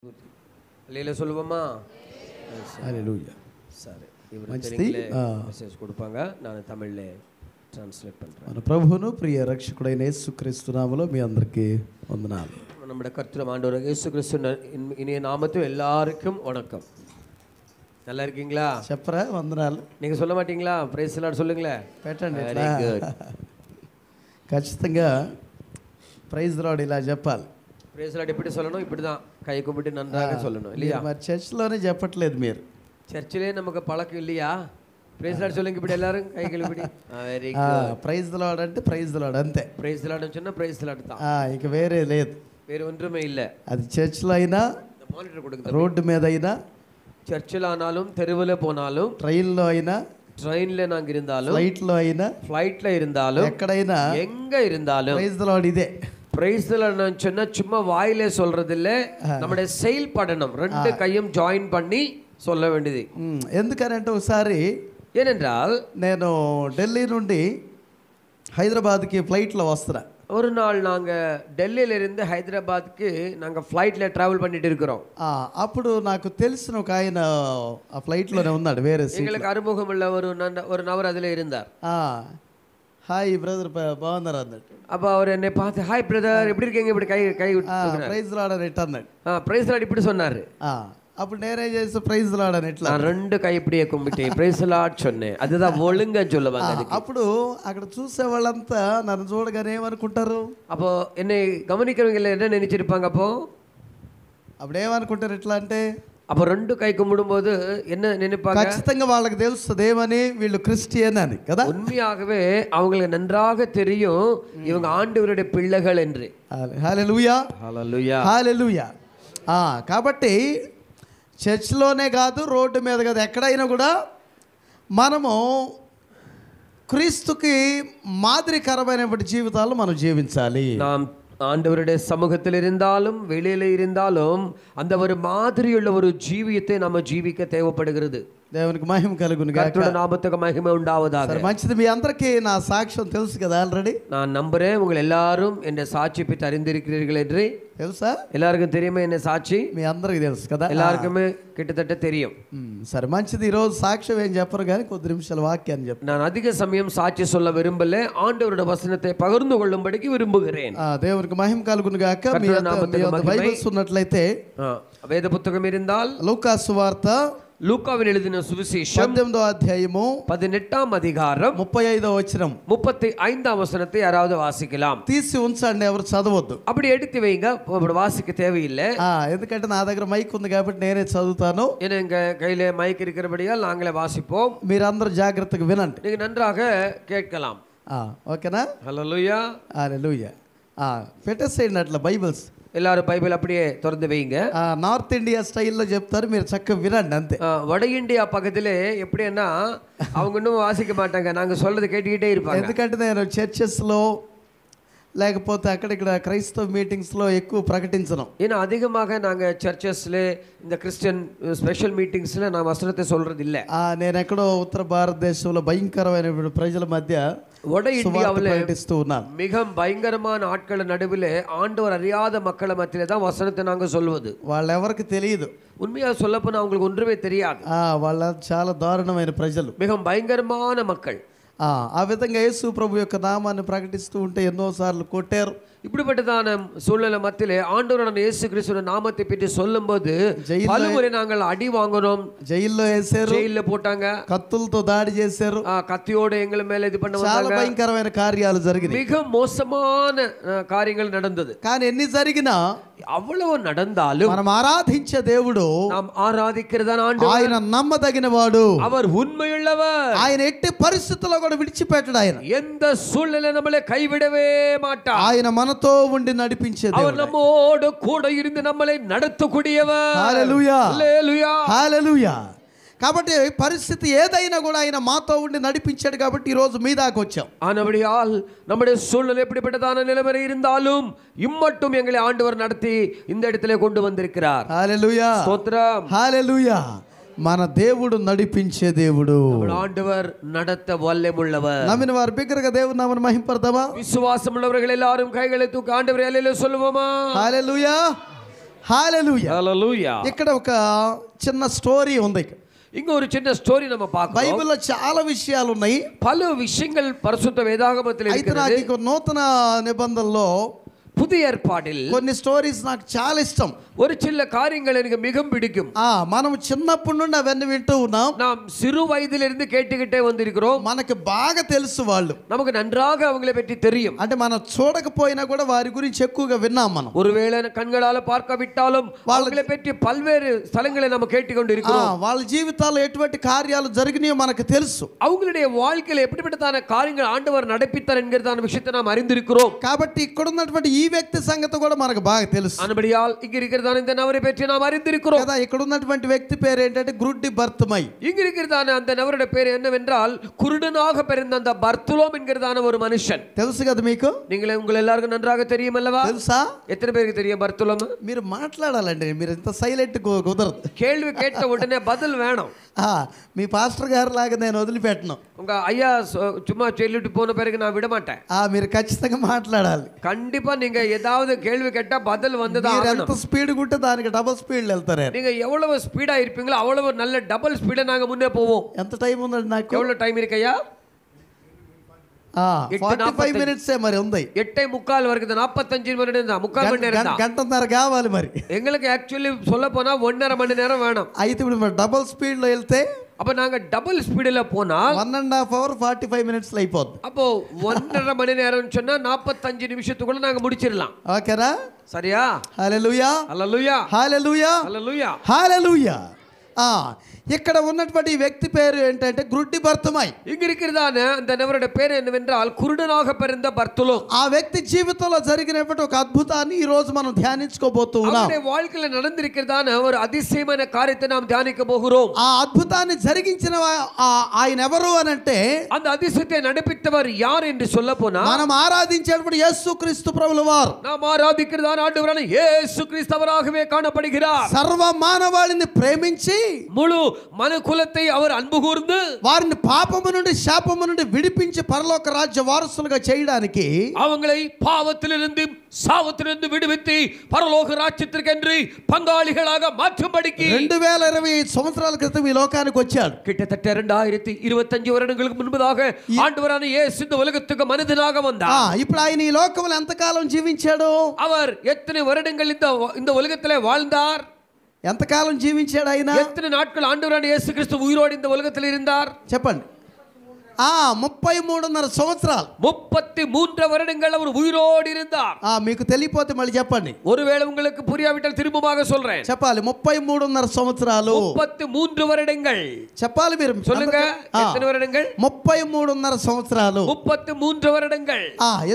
அல்லேலூயா சொல்லுவோமா? ஹல்லேலூயா. சரி, இவர் தெலுங்குல மெசேஜ் கொடுப்பாங்க, நான் தமிழ்ல ట్రాన్స్లేట్ பண்றேன். మన ప్రభువును ప్రియ రక్షకుడైన యేసుక్రీస్తు నామములో మీ అందరికీ వందనాలు. நம்முடைய கர்த்தரும் ஆண்டவராகிய இயேசு கிறிஸ்து இனிய நாமத்தில் எல்லாருக்கும் வணக்கம். நல்லா இருக்கீங்களா? చెప్పరా వందనాలు? நீங்க சொல்ல மாட்டீங்களா? ప్రైజ్ లార్డ్ சொல்லுங்களே. పెట్టండి. Very good. ఖచ్చితంగా ప్రైజ్ లార్డ్ ఇలా చెప్పాలి. ప్రైజ్ లార్డ్ எப்படி சொல்லணும்? இப்படிதான் கை கும்பிட்டு நன்றாக சொல்லணும் இல்லையா? మరి చర్చిలోనే చెప్పట్లేదు మీరు. சர்ச்சிலே நமக்கு பழக்கம் இல்லையா? ప్రైజ్ లార్డ్ சொல்லுங்க இப்படி எல்லாரும் கை கழுவிடி. Very good. ప్రైజ్ లార్డ్ అంటే ప్రైజ్ లార్డ్ అంతే. ప్రైజ్ లార్డ్ சொன்னா ప్రైజ్ లార్డ్ தான். ఇక వేరే లేదు. வேற ஒன்றுமே இல்ல. అది చర్చిలో అయినా, మానిటర్ கொடுங்க, రోడ్డు మీద అయినా, சர்ச்சில் ஆனாலும், தெருவில் போனாலும், ట్రైన్లో అయినా, ட்ரெயின்ல நாங்க இருந்தாலும், ఫ్లైట్లో అయినా, ஃப்ளைட்ல இருந்தாலும், ఎక్కడైనా எங்க இருந்தாலும் ప్రైజ్ లార్డ్ ఇదే. பிரைஸ் தி லார்ட் நான் சொன்னா சும்மா வாயிலே சொல்றது இல்ல, நம்முடைய செயல்படணும். ரெண்டு கையும் ஜாயின் பண்ணி சொல்ல வேண்டியது. ఎందుకనంటే ఒకసారి ஏனென்றால் నేను ఢిల్లీ నుండి హైదరాబాద్కి ఫ్లైట్లో వస్తున్నా. ஒரு நாள் நாங்க டெல்லியில இருந்து ஹைதராபாத்துக்கு நாங்க ஃப்ளைட்ல டிராவல் பண்ணிட்டு இருக்கிறோம். అప్పుడు నాకు తెలిసిన ఒక ఆయన ఆ ఫ్లైట్లోనే ఉన్నాడు, వేరే సీట్. எங்களுக்கு அறிமுகம் உள்ள ஒரு நபர் அதுல இருந்தார். హాయ్ బ్రదర్ బాగున్నారు అన్నాడు. அப்போ அவர் என்னை பார்த்து, ஹாய் பிரதர் எப்படி இருக்கீங்க, இப்படி கை ప్రైజ్ లార్డ్ అని ఇట్లా అన్నాడు. ప్రైజ్ లార్డ్ இப்படி சொன்னாரு. అప్పుడు నేనే చేసి ప్రైజ్ లార్డ్ అని ఇట్లా ரெண்டு கை இப்படியே கும்பிட்டு ప్రైజ్ లార్డ్ சொன்னேன். அதுதான் ஒழுங்கா சொல்லுவாங்க. అప్పుడు అక్కడ చూసే వాళ్ళంతా నన్ను చూడగానే ఏమనుకుంటారు? அப்போ என்னை கவனிக்கிறவங்க என்ன நினைச்சிருப்பாங்க? అప్పుడు ఏమనుకుంటారు ఇట్లా అంటే, அப்போ ரெண்டு கை கும்பிடும்போது என்ன நினைப்பாங்க? ఖచ్చితంగా వాళ్ళకి తెలుస్తుంది ఏమని, వీళ్ళు క్రిస్టియన్ అని కదా. உண்மையாகவே அவங்களுக்கு நன்றாக தெரியும் இவங்க ஆண்டவருடைய பிள்ளைகள் என்று. హల్లెలూయా, హల్లెలూయా, హల్లెలూయా. కాబట్టి చర్చ్లోనే కాదు, రోడ్డు మీద కాదు, ఎక్కడైనా కూడా మనము క్రీస్తుకి మాదిరికరమైనటువంటి జీవితాలు మనం జీవించాలి. நாம் ஆண்டவருடைய சமூகத்தில் இருந்தாலும் வெளியில இருந்தாலும் அந்த ஒரு மாதிரியுள்ள ஒரு ஜீவியத்தை நம்ம ஜீவிக்க தேவைப்படுகிறது. దేవునికి మహిమ కలుగును గాక. கர்த்தருடைய நாமத்துக்கு மகிமை உண்டாவதாக. మంచిది, మీ అందరికీ నా సాక్ష్యం తెలుసు కదా ఆల్రెడీ. நான் నம்புறேன் உங்கள் எல்லாரும் என்ற சாட்சி பற்றி அறிந்திருக்கிறீர்கள் என்று. తెలుసా? எல்லாருக்கும் தெரியுமா என்ன సాక్షి? మీ అందరికీ తెలుసు కదా. எல்லாருக்குமே கிட்டத்தட்ட தெரியும். సరే, మంచిది. ఈరోజు సాక్ష్యం ఏం చెప్పరు కానీ కొద్ది నిమిషాల వాక్యాన్ని చెప్పు. நான் அதிக சமயம் சாட்சி சொல்ல விரும்பல, ஆண்டவருடைய வசனத்தை பகிர்ந்து கொள்ளும்படிக்கு விரும்புகிறேன். దేవునికి మహిమ కలుగును గాక. మీ బైబిల్స్ ఉన్నట్లయితే వేద పుస్తకం இருந்தால் లూకా సువార్త లూకావిன் எழுதின சுவிசேஷம் 18వ అధ్యాయము 18వ அதிகாரம் 35వ వచనం 35వ வசனத்தை யாராவது வாசிக்கலாம்? తీసి ఉంచండి, ఎవరు చదవద్దు. அப்படி எடுத்து வைங்க, வாசிக்க தேவையில்லை. ఎందుకంటే నా దగ్గర మైక్ ఉంది కాబట్టి నేనే చదువుతాను. ஏன்னா எங்க கையில மைக் இருக்கிறபடியால் நாங்களே வாசிப்போம். మీరందరూ జాగ్రత్తగా వినండి, நீங்க நன்றாக கேட்கலாம். ఓకేనా? హల్లెలూయా, హల్లెలూయా. పెట్టేసేయండి అట్లా బైబిల్స్. எல்லாரும் பைபிள் அப்படியே திறந்து வைங்க. నార్త్ ఇండియా స్టైల్లో చెప్తారు, మీరు చక్కగా వినండి అంతే. வட இந்தியா பக்கத்துல எப்படின்னா அவங்க இன்னும் வாசிக்க மாட்டாங்க, நாங்க சொல்றது கேட்டுக்கிட்டே இருப்பாங்க. ఎందుకంటే నేను చర్చెస్లో లేకపోతే అక్కడిక్కడ క్రైస్తవ మీటింగ్స్లో ఎక్కువ ప్రకటించను. ஏன்னா அதிகமாக நாங்க சர்ச்சஸ்ல இந்த கிறிஸ்டியன் ஸ்பெஷல் மீட்டிங்ஸ்ல நான் வசனத்தை சொல்றது இல்ல. నేను ఎక్కడో ఉత్తర భారతదేశంలో భయంకరమైన ప్రజల మధ్య வட இந்தியாவில் ప్రకటిస్తూ ఉన్నాను. மிக பயங்கரமான ஆட்கள நடுவில் ஆண்டவர் அறியாத மக்கள் மத்தியில தான் வசனத்தை நாங்க சொல்வது. వాళ్ళెవరికి తెలియదు. உண்மையா சொல்லப்போனா அவங்களுக்கு ஒன்றுமே தெரியாது. వాళ్ళ చాలా దారుణమైన ప్రజలు, மிக பயங்கரமான மக்கள். ఆ విధంగా యేసు ప్రభు యొక్క నామాన్ని ప్రకటిస్తూ ఉంటే ఎన్నోసార్లు కొట్టారు. இப்படிப்பட்டதான சூழ்நிலை மத்தியிலே ஆண்டவரான இயேசு கிறிஸ்துவின் நாமத்தை பற்றி சொல்லும்போது பலமுறை நாங்கள் அடி வாங்கணும், జైల్లో వేశారు, జైల్లో போட்டாங்க, కత్తులతో దాడి చేశారు, కత్తిயோட எங்கள மேல இது பண்ண చాలా வந்தாங்க. భయంకరమైన కార్యాలు జరిగినాయి, மிக மோசமான காரியங்கள் நடந்தது. కానీ ఎన్ని జరిగినా அவ்வளவு நடந்தாலும் మనం ఆరాధించే దేవుడు, நாம் ఆరాధిக்கிறதான ఆండவர், ఆయన నమ్మదగిన వాడు, அவர் உண்மையுள்ளவர். ఆయన ఎట్టి పరిస్థితుల్లో కూడా విడిచిపెట్టడు. ఆయన எந்த సూழ்நிலை நம்மளை கைவிடவே மாட்டார். ఆయన మనతో ఉండి నడిపించే దేవుడు, அவர் நம்மோடு கூட இருந்து நம்மளை நடத்தக்கூடியவர். హల్లెలూయా, హల్లెలూయా, హల్లెలూయా. కాబట్టి పరిస్థితి ఏదైనా కూడా ఆయన మాతో ఉండి నడిపించాడు కాబట్టి ఈ రోజు మీ దాకా వచ్చాం. ஆனபடியால் நம்முடைய சூழ்நிலை எப்படிப்பட்டதான நிலைமை இருந்தாலும் இம்மட்டும் எங்களை ஆண்டவர் நடத்தி இந்த இடத்திலே கொண்டு வந்திருக்கிறார். హల్లెలూయా, ஸ்தோத்திரம், హల్లెలూయా. మన దేవుడు నడిపించే దేవుడు, ஆண்டவர் நடத்த வல்லமுள்ளவர். నమ్మిన వారు బిగ్గరగా దేవుని నామమును మహింపడదామా? விசுவாசம் உள்ளவர்கள் எல்லாரும் கைகளை தூக்கி ஆண்டவரே அல்லேலூயா சொல்லுவோமா? హల్లెలూయా, హల్లెలూయా. హల్లెలూయా. ఇక్కడ ఒక చిన్న స్టోరీ ఉంది. இங்க ஒரு சின்ன ஸ்டோரி நம்ம பார்க்கிறோம். బైబిల్లో చాలా విషయాలు ఉన్నాయి. பல விஷயங்கள் பரிசுத்த வேதாகமத்தில் అయితే இருக்கிறது. నాకు ఈ నూతన నిబంధనలో புதிய ஏற்பாட்டில் కొన్ని స్టోరీస్ నాకు చాలా ఇష్టం. ஒரு சில காரியங்கள் எனக்கு மிகவும் பிடிக்கும். మనం చిన్నప్పటి నుండి అవన్నీ వింటూ ఉన్నాం. நாம் சிறு வயதிலிருந்து கேட்டுக்கிட்டே வந்திருக்கிறோம். మనకు బాగా తెలుసు వాళ్ళు. நமக்கு நன்றாக அவங்களை பற்றி தெரியும். అంటే మనం చూడకపోయినా కూడా వారి గురించి ఎక్కువగా విన్నాం మనం. ஒருவேளை கண்களால பார்க்காவிட்டாலும் அவங்களை பற்றி பல்வேறு ஸ்தலங்களை நம்ம கேட்டுக்கொண்டிருக்கிறோம். వాళ్ళ జీవితాల్లో ఎటువంటి కార్యాలు జరిగినాయో మనకు తెలుసు. அவங்களுடைய வாழ்க்கையில் எப்படிப்பட்டதான காரியங்கள் ஆண்டவர் நடப்பித்தார் என்கிறதான விஷயத்தை நாம் அறிந்திருக்கிறோம். కాబట్టి ఇక్కడ ఉన్నటువంటి ఈ వ్యక్తి సంగతి కూడా మనకు బాగా తెలుసు. அன்படியால் இங்க இருக்கிறதான இந்த நபரை பற்றி நாம் அறிந்திருக்கிறோம். కదా ఇక్కడ ఉన్నటువంటి వ్యక్తి పేరు ఏంటంటే గుడ్డి బర్తిమై. இங்க இருக்கிறதான அந்த நபருடைய பேர் என்னவென்றால் குருடனாக பிறந்த அந்த பர்த்துலோம் என்கிறதான ஒரு மனுஷன். తెలుసు కదా మీకు? உங்கள் எல்லாருக்கும் நன்றாக தெரியும் அல்லவா? తెలుసా? எத்தனை பேருக்கு தெரியும் பர்த்துலோம்? మీరు మాట్లాడాలండి, మీరు ఇంత సైలెంట్ కుదరదు. கேள்வி கேட்ட உடனே பதில் வேணும். మీ పాస్టర్ గారు లాగా నేను వదిలిపెట్టను. உங்க ஐயா சும்மா சொல்லிட்டு போன பிறகு நான் விட மாட்டேன். మీరు ఖచ్చితంగా మాట్లాడాలి. கண்டிப்பா நீங்க ஏதாவது கேள்வி கேட்டா பதில் வந்துதான் మీరు ఎంత స్పీడ్ ఉంటే దానికి డబుల్ స్పీడ్ వెళ్తారు. நீங்க எவ்வளவு ஸ்பீடா இருப்பீங்களோ அவ்வளவு நல்ல டபுள் ஸ்பீடா நாங்க முன்னே போவோம். ఎంత టైం ఉందండి నాకు? எவ்வளவு டைம் இருக்கு ஐயா? 45 minutes మరి ఉంది. 8:45 వరకు 45 நிமிடம் தான், 3/4 மணி நேரம் தான். గంటన్నర కావాలి మరి. எங்களுக்கு ஆக்சுவலி சொல்ல போனா 1.5 மணி நேரம் வேணும். అయితే ఇప్పుడు డబుల్ స్పీడ్ లో వెళ్తే அப்ப நாங்க டபுள் ஸ்பீடுல போனா 1.5 hour 45 minutes ல అయిపోద్ది. அப்போ 1.5 மணி நேரம் சொன்னா 45 நிமிஷத்துக்குள்ள நாங்க முடிச்சிரலாம். ఓకేనా? சரியா? హల్లెలూయా. హల్లెలూయా. హల్లెలూయా. హల్లెలూయా. హల్లెలూయా. ఇక్కడ ఉన్నటువంటి వ్యక్తి పేరు ఏంటంటే గుడ్డి బర్తిమై. இங்க இருக்கிறதான அந்த நபருடைய பேர் என்னவென்றால் குருடனாக பிறந்த பர்த்துலோம். ఆ వ్యక్తి జీవితంలో జరిగినటువంటి ఒక అద్భుతాన్ని ఈ రోజు మనం ధ్యానించుకోబోతూ ఉన్నాం. அவருடைய வாழ்க்கையில நடந்திருக்கிறதான ஒரு அதிசயமான காரியத்தை நாம் தியானிக்க போகிறோம். ఆ అద్భుతాన్ని జరిగించిన ఆయన ఎవరు అనంటే அந்த அதிசயத்தை நடப்பித்தவர் யார் என்று சொல்ல போனா మనం ఆరాధించేటువంటి యేసుక్రీస్తు ప్రభుల వారు. நாம் ఆరాధిக்கிறதான ஆண்டவரான இயேசு கிறிஸ்துவராகவே காணப்படுகிறார். సర్వ మానవాళిని ప్రేమించి முழு మనుకులத்தை அவர் అன்பు కూర్ந்து వారిని పాపము నుండి శాపము నుండి విడిపించి పరలోక రాజ్య వారసులుగా చేయడానికి அவங்களை பாவத்திலிருந்து சாவத்திலிருந்து விடுவித்து பரலோக ராஜ்யத்திற்கென்று பங்காளிகளாக மாற்றும்படிக்கு 2025 సంవత్సరాల క్రితం ఈ లోకానికి వచ్చాడు. கிட்டத்தட்ட 2025 வருடங்களுக்கு முன்பதாக ஆண்டவரான இயேசு இந்த உலகத்துக்கு மனிதனாக வந்தார். ఇప్పుడు ఆయన ఈ లోకంలో ఎంతకాలం జీవించాడు? அவர் எத்தனை வருடங்கள் இந்த உலகத்திலே வாழ்ந்தார்? ఎంతకాలం జీవించాడు ఆయన? எத்தனை நாட்கள் ஆண்டவரான இயேசு கிறிஸ்து உயிரோடு இந்த உலகத்தில் இருந்தார்? చెప్పండి. 33.5 సంవత్సరాలు. 33 வருடங்கள் அவர் உயிரோடு இருந்தார். మీకు తెలియపోతే మళ్ళీ చెప్పండి. ஒருவேளை உங்களுக்கு புரியாவிட்டால் திரும்பமாக சொல்றேன். చెప్పాలి. 33.5 సంవత్సరాలు. 33 வருடங்கள் చెప్పాలి మీరు. சொல்லுங்க. எத்தனை வருடங்கள்? 33.5 సంవత్సరాలు. 33 வருடங்கள்.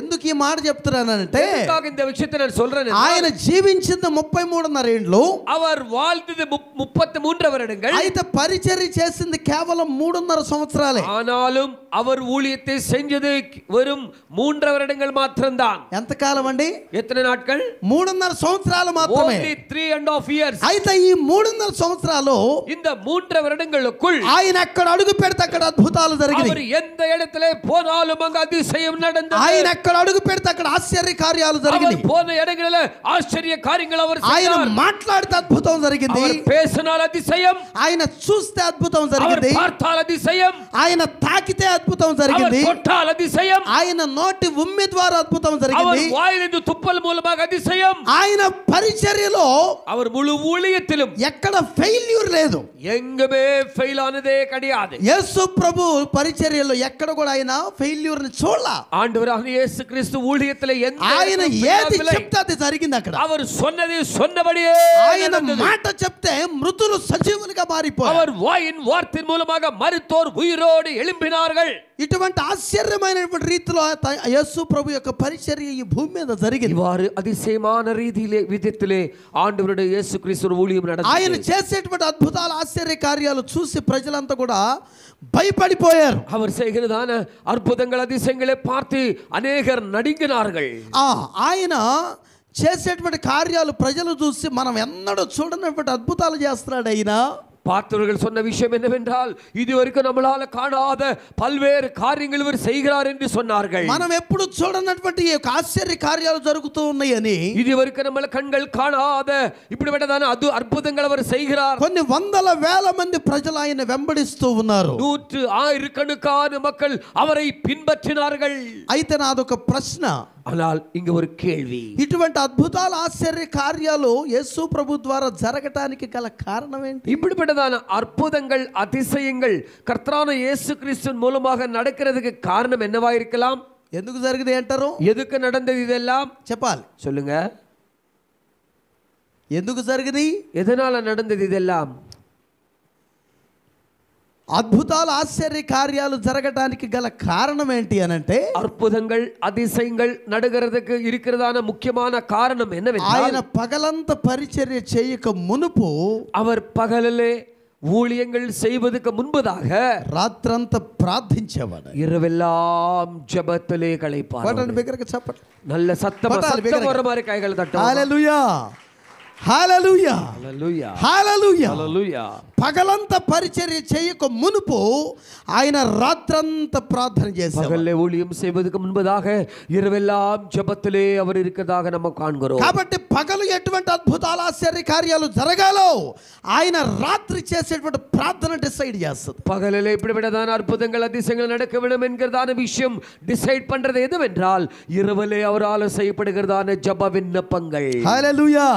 ఎందుకు ఈ మాట చెప్తున్నానంటే இந்த விஷயத்தை நான் சொல்றேன். ఆయన జీవించింది 33.5 ఏండ్లు. அவர் வாழ்ந்தது 33 வருடங்கள். అయితే పరిచర్య చేసింది కేవలం 3.5 సంవత్సరాలే. ஆனாலும் அவர் ஊழியத்தை செஞ்சது வெறும் 3 வருடங்கள் மாத்திரம்தான். ఎంత కాలం అండి? எத்தனை நாட்கள்? 3.5 సంవత్సరాలు మాత్రమే. Only 3.5 years. అయితే ఈ 3.5 సంవత్సరాలు இந்த 3 வருடங்களுக்குள் ఆయన ఎక్కడ అడుగు పెడితే అక్కడ అద్భుతాలు జరిగాయి. அவர் எந்த இடத்திலே போனாலும் அங்க அதிசயம் நடந்தது. ఆయన ఎక్కడ అడుగు పెడితే అక్కడ ఆశ్చర్య కార్యాలు జరిగాయి. அவர் போன இடங்களிலே ஆச்சரிய காரியங்கள் அவர் ఆయన செய்தார். మాట్లాడితే అద్భుతం జరిగింది. அவர் பேசினால் அதிசயம். ఆయన చూస్తే అద్భుతం జరిగింది. அவர் பார்த்தால் அதிசயம். ఆయన తాకితే అద్భుతం அவர் జరిగింది. தொட்டால் அதிசயம். ఆయన నోటి ఉమ్మి ద్వారా అద్భుతం జరిగింది. அவர் వాయిలిందు తుప్పల్ మూలமாக அதிசయం. ఆయన పరిచర్యలో அவர் முழு ஊழியத்திலும் ఎక్కడ ఫెయిల్యూర్ లేదు. எங்குமே ஃபெயில் ஆனதே கிடையாது. యేసు ప్రభు పరిచర్యలో ఎక్కడ కూడా ఆయన ఫెయిల్యూర్ ని చూడలా. ஆண்டவரான இயேசு கிறிஸ்து ஊழியத்திலே ఆయన ఏది చెప్తే అది జరిగింది అక్కడ. அவர் சொன்னது சொன்னபடியே ఆయన మాట చెప్తే మృతులు సజీవులుగా మారిపోయారు. அவர் வாயின் வார்த்தை மூலமாக மரித்தோர் உயிரோடு எழும்பினார்கள். ఇటువంటి ఆశ్చర్యమైనటువంటి రీతిలో యేసు ప్రభు యొక్క పరిచర్య ఈ భూమి మీద జరిగింది. இவ்வாறு அதிசயமான விதத்திலே ஆண்டவருடைய இயேசு கிறிஸ்து ஊழியம் நடந்தது. ఆయన చేసేటువంటి అద్భుతాలు ఆశ్చర్య కార్యాలు చూసి ప్రజలంతా కూడా భయపడిపోయారు. அவர் செய்கிறதான அற்புதங்கள் அதிசயங்களை பார்த்து அநேகர் நடுங்கினார்கள். ఆయన చేసేటువంటి కార్యాలు ప్రజలు చూసి మనం ఎన్నడూ చూడనటువంటి అద్భుతాలు చేస్తున్నాడు. ఆయన பார்த்தவர்கள் சொன்ன விஷயம் என்னவென்றால், இதுவரைக்கும் நம்மளால காணாத பல்வேறு காரியங்கள் இவர் செய்கிறார் என்று சொன்னார்கள். మనం ఎప్పుడు చూడనటువంటి ఈ యొక్క ఆశ్చర్య కార్యాలు జరుగుతూ ఉన్నాయని, இதுவரைக்கும் நம்மள கண்கள் காணாத இப்படிப்பட்டதான அற்புதங்கள் அவர் செய்கிறார். కొన్ని వందల వేల మంది ప్రజలు ఆయన వెంబడిస్తూ ఉన్నారు. 100,000 மக்கள் அவரை பின்பற்றினார்கள். అయితే నాదొక ప్రశ్న, ஆனால் இங்க ஒரு கேள்வி. ఇటువంటి అద్భుతాలు ఆశ్చర్య కార్యాలు యేసు ప్రభు ద్వారా జరగటానికి గల కారణం ఏంటి? இப்படிப்பட்டதான அற்புதங்கள் அதிசயங்கள் கர்த்தரான இயேசு கிறிஸ்துவின் மூலமாக நடக்கிறதுக்கு காரணம் என்னவா இருக்கலாம்? ఎందుకు జరిగింది అంటారు? எதுக்கு நடந்தது இதெல்லாம் చెప్పాలి, சொல்லுங்க. ఎందుకు జరిగింది? எதனால நடந்தது இதெல்லாம்? అద్భుతాలు ఆశ్చర్య కార్యాలు జరగటానికి గల కారణం ఏంటి అనంటే, அற்புதங்கள் அதிசயங்கள் நடக்கிறதுக்கு இருக்கிறதான முக்கியமான காரணம் என்னவென்றால், ఆయన పగలంతా పరిచర్య చేయక మునుపు, அவர் பகலிலே ஊழியங்கள் செய்வதற்கு முன்பதாக రాత్రంతా ప్రార్థించేవాడు. இரவெல்லாம் ஜெபத்திலே களைப்பார். పట్టండి బిగ్గరగా చెప్పండి. நல்ல சத்தம் வர மாதிரி கைகளை தட்டுங்க. హల్లెలూయా, హల్లెలూయా, హల్లెలూయా, హల్లెలూయా. హల్లెలూయా. పగలంతా పరిచర్య చేయక మునుపు ఆయన రాత్రంతా ప్రార్థన చేశారు. பகல்லே ஊழியம் செய்வதற்கு முன்பதாக இரவெல்லாம் ஜெபத்திலே அவர் இருக்கிறதாக நம்ம காண்கிறோம். కాబట్టి పగలు ఎటువంటి అద్భుతాలు ఆశ్చర్య కార్యాలు జరగాలో ఆయన రాత్రి చేసేటువంటి ప్రార్థన డిసైడ్ చేస్తుంది. பகலிலே இப்படிப்பட்டதான அற்புதங்கள் அதிசயங்கள் நடக்க வேண்டும் என்கிறதான விஷயம் டிசைட் பண்றது எதுவென்றால், இரவிலே அவரால் செய்யப்படுகிறதான ஜெப விண்ணப்பங்கள். హల్లెలూయా,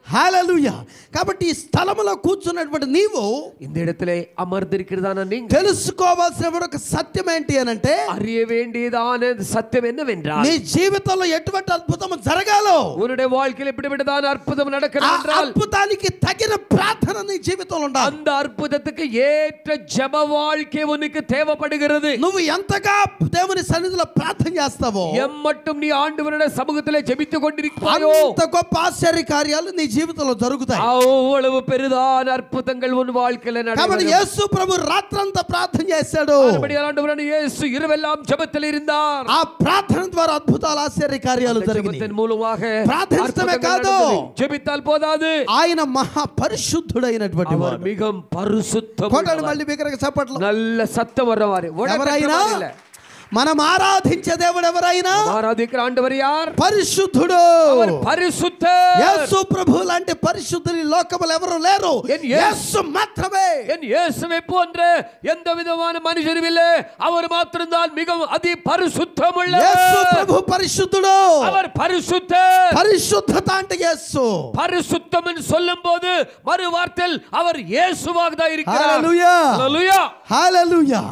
హల్లెలూయా. కాబట్టి ఈ స్థలములో కూర్చున్నటువంటి నీవు, இந்த இடத்திலே அமர்ந்திருக்கிறதான நீங்க తెలుసుకోవాల్సిన ఒక సత్యం ఏంటి అనంటే, அறிய வேண்டியதான சத்தியம் என்னவென்றால், నీ జీవితంలో ఎటువంటి అద్భుతం జరగాలో, உன்னுடைய வாழ்க்கையில் இப்படிப்பட்டதான அற்புதம் நடக்கிறது என்றால், అద్భుతానికి తగిన ప్రార్థన నీ జీవితంలో ఉండాలి. அந்த அற்புதத்துக்கு ஏற்ற ஜெப வாழ்க்கை உனக்கு தேவைப்படுகிறது. నువ్వు ఎంతగా దేవుని సన్నిధిలో ప్రార్థన చేస్తావో, எம்மட்டும் நீ ஆண்டவருடைய சமூகத்திலே ஜெபித்துக் கொண்டிருக்கிறாயோ, అంత గొప్ప ఆశ్చర్య కార్యాలు నీ జీవితంలో జరుగుతాయి. அவ்வளவு பெரிதான அற்புதங்கள் உன் வாழ்க்கையில కాబట్టి நடக்கும். యేసు ప్రభు రాత్రంతా ప్రార్థన చేశాడు. ஆண்டவரான இயேசு இரவெல்லாம் ஜெபத்தில் இருந்தார். ఆ ప్రార్థన ద్వారా అద్భుతాలు ఆశ్చర్య కార్యాలు జరిగినాయి. ஜெபத்தின் மூலமாக ప్రార్థించడమే కాదు, ஜெபித்தால் போதாது, ఆయన మహా పరిశుద్ధుడైనటువంటి அவர் వాడు. மிகவும் பரிசுத்தம். కొట్టండి మళ్ళీ బిగ్గరగా చప్పట్లు. நல்ல சத்தம் வர்றவாறு. ఎవరైనా మనం ఆరాధించే దేవుడు ఎవరైనా ఆరాధించే ఆండవర్ యార్? పరిశుద్ధుడు. அவர் பரிசுத்தர். యేసు ప్రభు లాంటి పరిశుద్ధులు ఈ లోకములో ఎవరు లేరు, యేసు మాత్రమే. என் இயேசுவை போன்ற எந்த விதமான மனுஷரும் இல்லை, அவர் மாத்திரம்தான் மிகவும் அதி பரிசுத்தமுள்ள. యేసు ప్రభు పరిశుద్ధుడు. அவர் பரிசுத்தர். పరిశుద్ధత అంటే యేసు. பரிசுத்தம் என்று சொல்லும்போது மறு வார்த்தையில் அவர் இயேசுவாக தான் இருக்கிறார். హల్లెలూయా, ஹல்லேலூயா, హల్లెలూయా.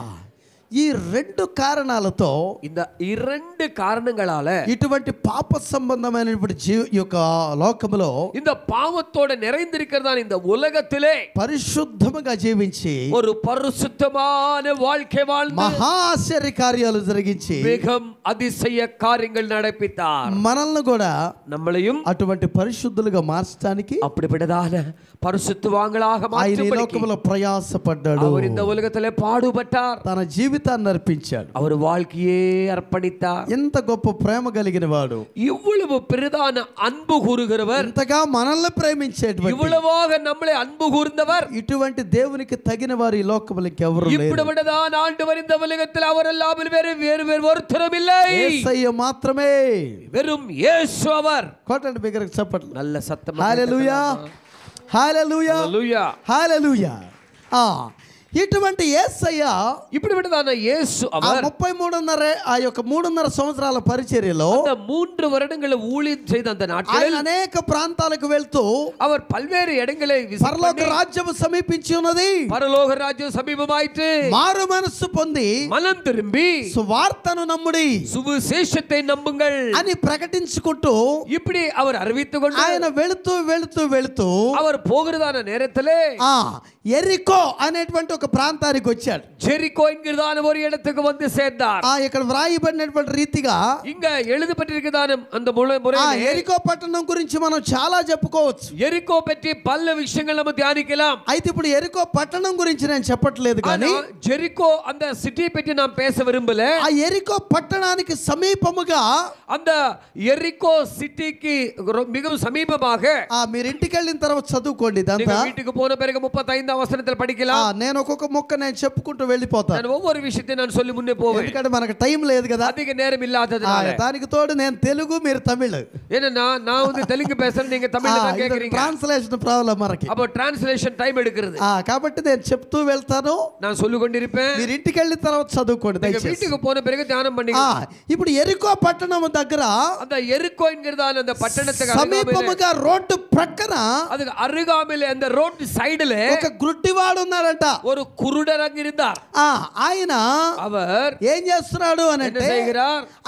ఈ రెండు కారణాలతో, இந்த இரண்டு காரணங்களால ఇటువంటి పాప సంబంధమైనటువంటి యొక్క లోకములో இந்த பாவத்தோட நிறைந்திருக்கிறதான இந்த உலகத்திலே పరిశుద్ధముగా జీవించి ஒரு பரிசுத்தமான வாழ்க்கை வாழ்ந்து మహా ఆశ్చర్య కార్యాలు జరిగించి மிகவும் அதிசய காரியங்கள் நடப்பித்தார். మనల్ని కూడా நம்மளையும் అటువంటి పరిశుద్ధులుగా మార్చడానికి அப்படிப்பட்டதான பரிசுத்தவான்களாக ఆయన ఈ மாற்றும்படிக்கு లోకములో ప్రయాసపడ్డాడు. அவர் இந்த உலகத்திலே பாடுபட்டார். తన జీవితాన్ని అర్పించాడు. அவர் வாழ்க்கையே அர்ப்பணித்தார். ఎంత గొప్ప ప్రేమ కలిగిన వాడు, இவ்வளவு பிரதான அன்பு கூறுகிறவர், ఎంతగా మనల్ని ప్రేమించేటువంటి, இவ்வளவாக நம்மளை அன்பு கூர்ந்தவர், ఇటువంటి దేవునికి తగిన వారు ఈ లోకములో ఇంకెవరు లేరు. இப்படிப்பட்டதான ஆண்டவர் இந்த உலகத்தில் அவர் அல்லாமல் வேறு ஒருத்தரும் இல்லை. యేసయ్య మాత్రమే. வெறும் இயேசு அவர். కొట్టండి బిగ్గరగా చప్పట్లు. நல்ல சத்தம். హల్లెలూయా, హల్లెలూయా, హల్లెలూయా, హల్లెలూయా. ఇటువంటి యేసయ్య இப்படிப்பட்டதான இயேசு அவர் 3.5 సంవత్సరాల పరిచర్యలో, அந்த 3 வருடங்களை ஊழியம் செய்த அந்த ఆయన நாட்களில் అనేక ప్రాంతాలకు వెళ్తూ, அவர் பல்வேறு இடங்களை visit పరలోక பண்ணி, రాజ్యము సమీపించి ఉన్నది, பரலோக ராஜ்யம் சமீபமாயிற்று, మారు మనస్సు పొంది மனம் திரும்பி సువార్తను నమ్ముడి சுவிசேஷத்தை நம்புங்கள் అని ప్రకటించుకుంటూ இப்படி அவர் அறிவித்துக் கொண்டு ఆయన వెళుతూ వెళుతూ వెళుతూ அவர் போகிறதான நேரத்திலே ఎరికో అనేటువంటి ఒక ప్రాంతానికి వచ్చాడు. ஜெரிகோ என்கிறதான ஒரு இடத்துக்கு வந்து சேர்ந்தார். ఇక్కడ వ్రాయబడినటువంటి రీతిగా இங்க எழுதப்பட்டிருக்கிறதான அந்த முறையிலே ఎరికో పట్టణం గురించి మనం చాలా చెప్పుకోవచ్చు. எரிகோ பற்றி பல விஷயங்கள் நம்ம தியானிக்கலாம். అయితే ఇప్పుడు ఎరికో పట్టణం గురించి నేను చెప్పట్లేదు కానీ ஜெரிகோ அந்த சிட்டி பற்றி நான் பேச விரும்பல. ఆ ఎరికో పట్టణానికి సమీపముగా அந்த எரிகோ சிட்டிக்கு மிகவும் சமீபமாக మీరు ఇంటికి వెళ్ళిన తర్వాత చదువుకోండి. நீங்க வீட்டுக்கு போன பிறகு 35ஆம் வசனத்தில் படிக்கலாம். నేను ఒక్కొక్క మొక్క నేను చెప్పుకుంటూ వెళ్ళిపోతాను. நான் ஒவ்வொரு விஷயத்தையும் நான் சொல்லி முன்னே போவேன். ఎందుకంటే మనకు టైం లేదు కదా, அதிக நேரம் இல்லாததுனால. దానికి తోడు నేను తెలుగు మీరు తమిళ్. ஏன்னா நான் வந்து தெலுங்கு பேசுறேன், நீங்க தமிழ்ல தான் கேக்குறீங்க. ట్రాన్స్లేషన్ ప్రాబ్లం మనకి. அப்ப ట్రాన్స్లేషన్ டைம் எடுக்கிறது. కాబట్టి నేను చెప్తూ వెళ్తాను, நான் சொல்லிக் கொண்டிருப்பேன். మీరు ఇంటికి వెళ్ళిన తర్వాత చదువుకోండి దయచేసి. வீட்டுக்கு போன பிறகு தியானம் பண்ணீங்க. ఇప్పుడు ఎరికో పట్టణం దగ్గర அந்த எரிகோ என்கிறதான அந்த பட்டணத்துக்கு సమీపముగా రోడ్డు ప్రక్కన அதுக்கு అరుగామిலே அந்த రోడ్ సైடுல ఒక గుడ్డివాడు ఉన్నాడంట. ஒரு குருடர் அங்க இருந்தார். ఆయన அவர் ఏం చేస్తున్నాడు అని అంటే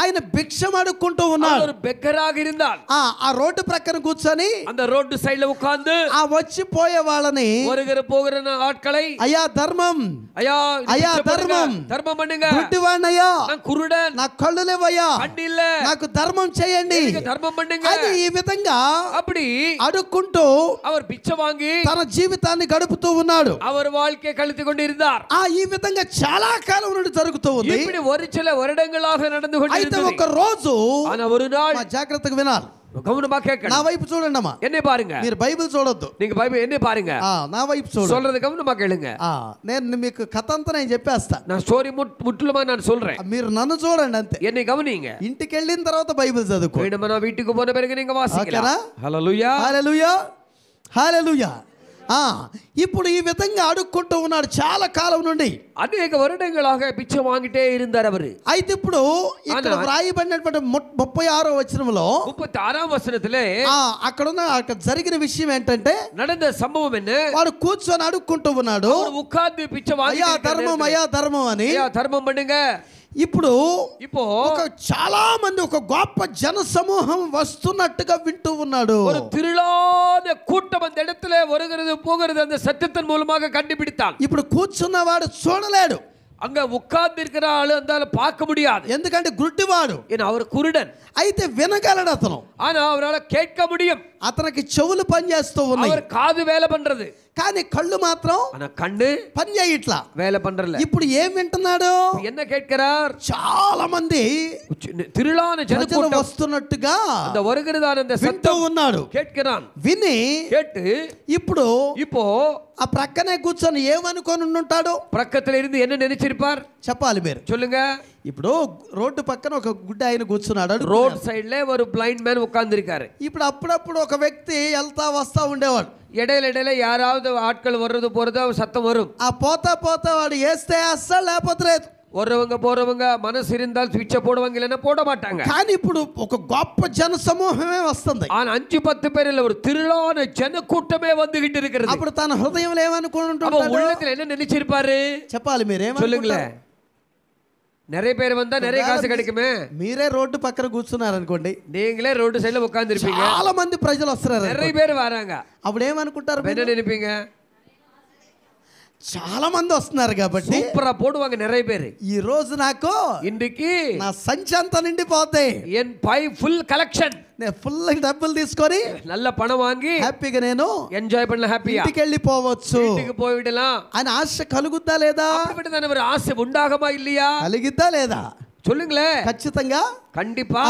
ఆయన భిక్షం అడుక్కుంటూ ఉన్నాడు. ஒரு பெக்கராக இருந்தார். ఆ రోడ్డు ప్రక్కన కూర్చొని அந்த ரோட் சைடுல உட்கார்ந்து వచ్చి పోయే వాళ్ళని வருகிற போகிற ஆட்களை అయ్యా ధర్మం, ஐயா అయ్యా ధర్మం, தர்மம் பண்ணுங்க, గుడ్డివాణ్ణయ్యా, நான் குருடன், నా కళ్ళు లేవయ్యా, கண்ணு இல்ல, నాకు ధర్మం చేయండి, தர்மம் பண்ணுங்க అది ఈ విధంగా அப்படி అడుక్కుంటూ அவர் பிச்சை வாங்கி తన జీవితాన్ని గడుపుతూ ఉన్నాడు. அவர் வாழ்க்கையை கழித்துக் கொண்டிருந்தார். ఈ విధంగా చాలా కాలం నుండి జరుగుతూ ఉంది. இப்படி ஒரு சில வருடங்களாக நடந்து అయితే கொண்டிருந்தது. ఒక రోజు ஆனா ஒரு நாள் జాగ్రత్తగా వినాలి, கவனமா నా கேட்கணும். వైపు చూడండి అమ్మా, என்னை பாருங்க, మీరు బైబిల్ చూడొద్దు, நீங்க பைபிள் என்னை பாருங்க, నా వైపు చూడండి. சொல்றது கவனமா கேளுங்க. నేను మీకు కథ అంతా నేను చెప్పేస్తా, நான் ஸ்டோரி முற்றிலுமா நான் சொல்றேன், మీరు నన్ను చూడండి అంతే. என்னை கவனிங்க. ఇంటికి వెళ్ళిన తర్వాత బైబిల్ చదువుకో. வேணுமா வீட்டுக்கு போன பிறகு நீங்க வாசிக்கலாம். ஹல்லேலூயா, హల్లెలూయా, హల్లెలూయా. ఇప్పుడు ఈ విధంగా అడుక్కుంటూ ఉన్నాడు చాలా కాలం నుండి. అనేక வருடங்களாக பிச்சை வாங்கிட்டே இருந்தார் அவரு. అయితే ఇప్పుడు ఇక్కడ వ్రాయబడినటువంటి 36వ వచనంలో 36వ వచనத்திலே అక్కడ జరిగిన విషయం ఏంటంటే, நடந்த சம்பவம் என்ன, వాడు కూర్చొని అడుక్కుంటూ ఉన్నాడు, உட்கார்ந்து பிச்சை வாங்கி అయ్యా ధర్మం, అయ్యా ధర్మం అని. ஐயா தர்மம் பண்ணுங்க. ఇప్పుడు இப்போ చాలా మంది ఒక గొప్ప జన సమూహం వస్తున్నట్టుగా వింటూ ఉన్నాడు. ஒரு திரளான கூட்டம் அந்த இடத்துல வருகிறது போகிறது அந்த சத்தத்தின் மூலமாக கண்டுபிடித்தான். ఇప్పుడు కూర్చున్నవాడు చూడలేడు, அங்க உட்கார்ந்து இருக்கிற ஆளு அந்த பார்க்க முடியாது, ఎందుకంటే గుడ్డివాడు, ஏன்னா அவர் குருடன். అయితే వినగలడు అతను, ஆனா அவரால் கேட்க முடியும், అతనికి చెవులు పనిచేస్తూ ఉన్నాయి, அவர் காது வேலை பண்றது, కానీ కళ్ళు మాత్రం ஆனா கண்ணு పని చేయట్లా, வேலை பண்றல. ఇప్పుడు ఏం వింటున్నాడు, என்ன கேட்கிறார், చాలా మంది திரளான ஜனக்கூட்டம் వస్తున్నట్టుగా அந்த வருகிறதான அந்த వింటూ சத்தம் ఉన్నాడు. கேட்கிறான். విని கேட்டு ఇప్పుడు இப்போ ఆ ప్రక్కనే కూర్చొని ఏమనుకొని ఉంటాడు, பக்கத்துல இருந்து என்ன நினைச்சிருப்பார் చెప్పాలి మీరు. சொல்லுங்க. ఇప్పుడు రోడ్డు పక్కన ఒక గుడ్డ ఆయన కూర్చున్నాడు, రోడ్ సైడ్ ஒரு பிளைண்ட் மேன் உட்கார்ந்து இருக்காரு. ఇప్పుడు అప్పుడప్పుడు ఒక వ్యక్తి వెళ్తా వస్తా ఉండేవాడు, இடையில யாராவது ஆட்கள் வர்றது போறது சத்தம் வரும். పోతా పోతా వాడు వేస్తే వేస్తాడు, లేకపోతే లేదు. வர்றவங்க போறவங்க மனசு இருந்தால் ஸ்விட்ச போடுவாங்க, இல்லைன்னா போட மாட்டாங்க. కానీ ఇప్పుడు ఒక గొప్ప జన సమూహమే వస్తుంది. ஆனா 5-10 பேர் இல்ல, ஒரு திரளான ஜன கூட்டமே வந்துகிட்டு இருக்கிறது. అప్పుడు తన హృదయంలో ఏమనుకుంటాడు, உள்ளத்துல என்ன நினைச்சிருப்பாரு, చెప్పాలి మీరేమో சொல்லுங்களேன். நிறைய பேர் வந்தா நிறைய காசு கிடைக்குமே. మీరే రోడ్డు పక్కన కూర్చున్నారు అనుకోండి, நீங்களே రోడ్డు సైడ్ లో ఉட்கார்ந்து இருப்பீங்க, చాలా మంది ప్రజలు వస్తున్నారు, நிறைய பேர் வராங்க, అప్పుడు ఏమనుకుంటారు, என்ன நினைப்பீங்க, చాలా మంది వస్తున్నారు కాబట్టి సూపరా పోடுவாங்க நிறைய பேர். ఈ రోజు నాకు இன்னைக்கு నా సంచి అంతా నిండిపోతాయి, என் பை ఫుల్ కలెక్షన్, నేను ఫుల్ డబ్బులు తీసుకొని நல்ல పணం வாங்கி హ్యాపీగా నేను ఎంజాయ్ பண்ணலாம், హ్యాపీயா ఇంటికి వెళ్ళిపోవచ్చు வீட்டுக்கு போய்விடலாம். అని ఆశ కలుగుద్దా లేదా, அப்படிப்பட்டதான ஒரு ஆசை உண்டாகுமா இல்லையா, కలిగిద్దా లేదా, சொல்லுங்களேன். ఖచ్చితంగా கண்டிப்பா.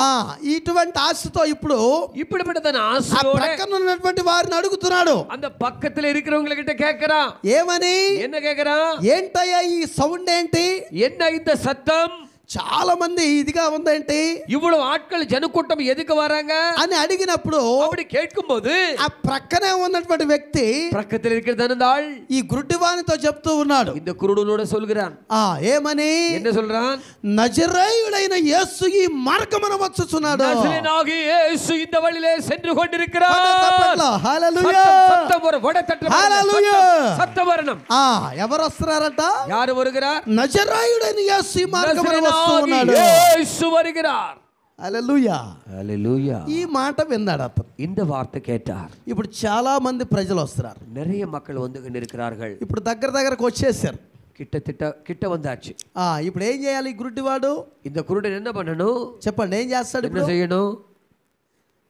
ఇటువంటి ఆశతో ఇప్పుడు இப்படிப்பட்டதான ஆசையோட పక్కన ఉన్నటువంటి వారిని అడుగుతున్నాడు, அந்த பக்கத்துல இருக்கிறவங்க கிட்ட கேக்குறான். ఏమని, என்ன கேக்குறான், ఏంటయ్యా ఈ సౌండ్ ఏంటి, என்ன இந்த சத்தம், చాలా మంది ఇదిగా ఉందేంటి, இவ்வளவு ஆட்கள் ஜனக்கூட்டம் எதுக்கு வராங்க అని అడిగినప్పుడు அப்படி கேட்கும்போது ఆ ప్రక్కనే ఉన్నటువంటి వ్యక్తి பக்கத்துல இருக்கிறதான ஆள் ఈ గుడ్డివానితో చెప్తూ ఉన్నాడు, இந்த குருடனோட சொல்கிறான். ఏమని, என்ன சொல்றான், నజరేయుడైన యేసు ఈ మార్గమున వచ్చుచున్నాడు, நசரேயனாகிய இயேசு இந்த வழியிலே சென்று கொண்டிருக்கிறார். హల్లెలూయా, சத்தம் ஒரு வடதட்டு హల్లెలూయా, சத்தம் வரணும். ఎవరు వస్తున్నారట, யாரு வருகிறார், నజరేయుడైన యేసు ఈ మార్గమున వస్తున్నాడు, యేసు வருகிறார். హల్లెలూయా, హల్లెలూయా. ఈ మాట విన్నాడు అతను, இந்த வார்த்தை கேட்டார். ఇప్పుడు చాలా మంది ప్రజలు వస్తున్నారు, நிறைய மக்கள் வந்து கொண்டிருக்கிறார்கள். ఇప్పుడు దగ్గరకు వచ్చేసారు. கிட்ட வந்தாச்சு. ఇప్పుడు ఏం చేయాలి ఈ గుడ్డివాడు? இந்த குருடன் என்ன பண்ணணும்? చెప్పండి, ఏం చేస్తాడు? என்ன செய்யணும்?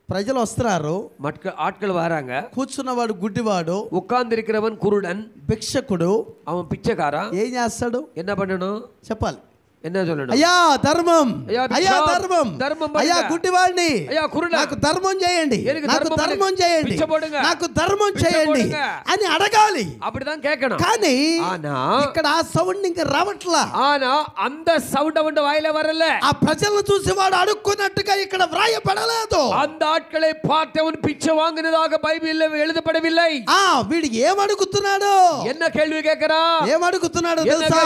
ప్రజలు వస్తున్నారు, ஆட்கள் வராங்க. కూర్చున్నవాడు గుడ్డివాడు, உட்கார்ந்து இருக்கிறவன் குருடன், భిక్షకుడు, அவன் பிச்சைக்காரன். ఏం చేస్తాడు? என்ன பண்ணணும்? చెప్పాలి. என்ன சொல்லணும்? అయ్యా ధర్మం, అయ్యా ధర్మం, ధర్మం, అయ్యా గుడ్డివాడిని, అయ్యా కురుడా, నాకు ధర్మం చేయండి, எனக்கு నాకు ధర్మం చేయండి, பிச்சை போடுங்க, నాకు ధర్మం చేయండి అని అడగాలి. அப்படிதான் கேட்கணும். కానీ ஆனா ఇక్కడ ఆ సౌండ్ ఇంకా రావట్లా. ஆனா அந்த సౌండ్ அவன் వాయిల வரல. ఆ ప్రజలను చూసి వాడు అడుక్కున్నట్టుగా ఇక్కడ వ్రాయబడలేదు. அந்த ఆட்களை பார்த்து அவன் பிச்சை வாங்கினதாக బైబిల్లో எழுதப்படவில்லை. వీడు ఏం అడుగుతున్నాడు? என்ன கேள்வி கேட்கிறான்? ఏం అడుగుతున్నాడు తెలుసా?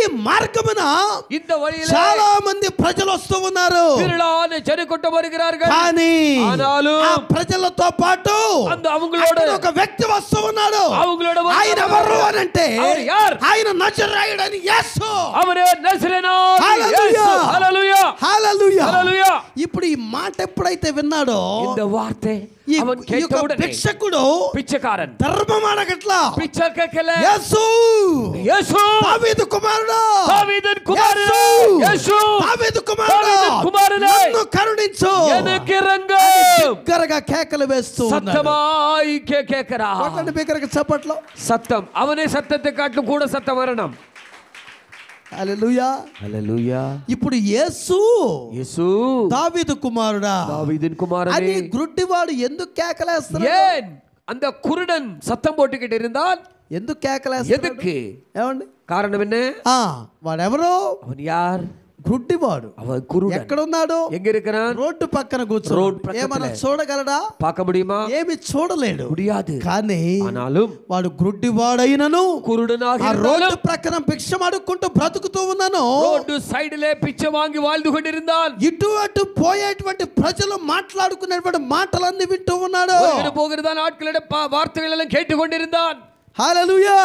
ఈ మార్గమున இந்த வழியிலே చాలా మంది ప్రజలు వస్తూ ఉన్నారు, திரளான ஜனக்கூட்டம் வருகிறார்கள். కానీ ஆனாலும் ఆ ప్రజలతో పాటు அந்த அவங்களோட ఒక వ్యక్తి వస్తూ ఉన్నాడు. அவங்களோட ఆయన ఎవరు అనంటే ఆయన నజరేయుడైన యేసు. அவரே నజరేయుడైన హల్లెలూయా, హల్లెలూయా, హల్లెలూయా, హల్లెలూయా. ఇప్పుడు ఈ మాట ఎప్పుడైతే విన్నాడో, இந்த வார்த்தை ఈ அவன் கேட்டவுடனே భిక్షకుడు, பிச்சைக்காரன் ధర్మం అడగట్లా, பிச்சை கேட்கல. యేసు, యేసు, దావీదు కుమారుడు, దావీదు కుమారుడు, యేసు, దావీదు కుమారుడు, నన్ను కరుణించు, எனக்கு ఇరంగు, బిగ్గరగా కేకలు వేస్తూ సత్తమాయి కేకరా. కొట్టండి బిగ్గరగా చప్పట్లు. సత్తం, అవనే సత్తத்தை కాట్லும் కూడా సత్తం వరణం. హల్లెలూయా, హల్లెలూయా. ఇప్పుడు యేసు, యేసు దావీదు కుమారుడా, దావీదిன் కుమారుడే అని గుడ్డివాడు ఎందుకు కేకలేస్తాడు? ஏன் அந்த குருடன் சத்தம் போட்டுக்கிட்டு இருந்தான்? ఎందుకు కేకలేస్తాడు? எதுக்கு? ఏమండి కారణం என்ன? వాడెవరు? அவன் யார்? గుడ్డివాడు. அவன் குருடன். ఎక్కడ ఉన్నాడు? எங்க இருக்கிறான்? రోడ్డు పక్కన రోడ్ కూర్చోడు. పక్కన. ఏమన్నా చూడగలడా? பார்க்க முடியுமா? ఏమి చూడలేడు. முடியாது. కానీ ஆனாலும் వాడు గుడ్డివాడైనను குருடனாக ఆ రోడ్డు இருந்தாலும் ప్రక్కన భిక్షం అడుక్కుంటూ బ్రతుకుతూ ఉన్నాను. రోడ్డు సైడ్లే పిచ్చ వాంగి வாழ்ந்து கொண்டிருந்தான். ఇటు అటు పోయేటువంటి ప్రజలు మాట్లాడుకునేటువంటి మాటలన్నీ వింటూ ఉన్నాడు. போகிறதான் ఆட்களிட వార్తகள் எல்லாம் கேட்டுக்கொண்டிருந்தான். హల్లెలూయా.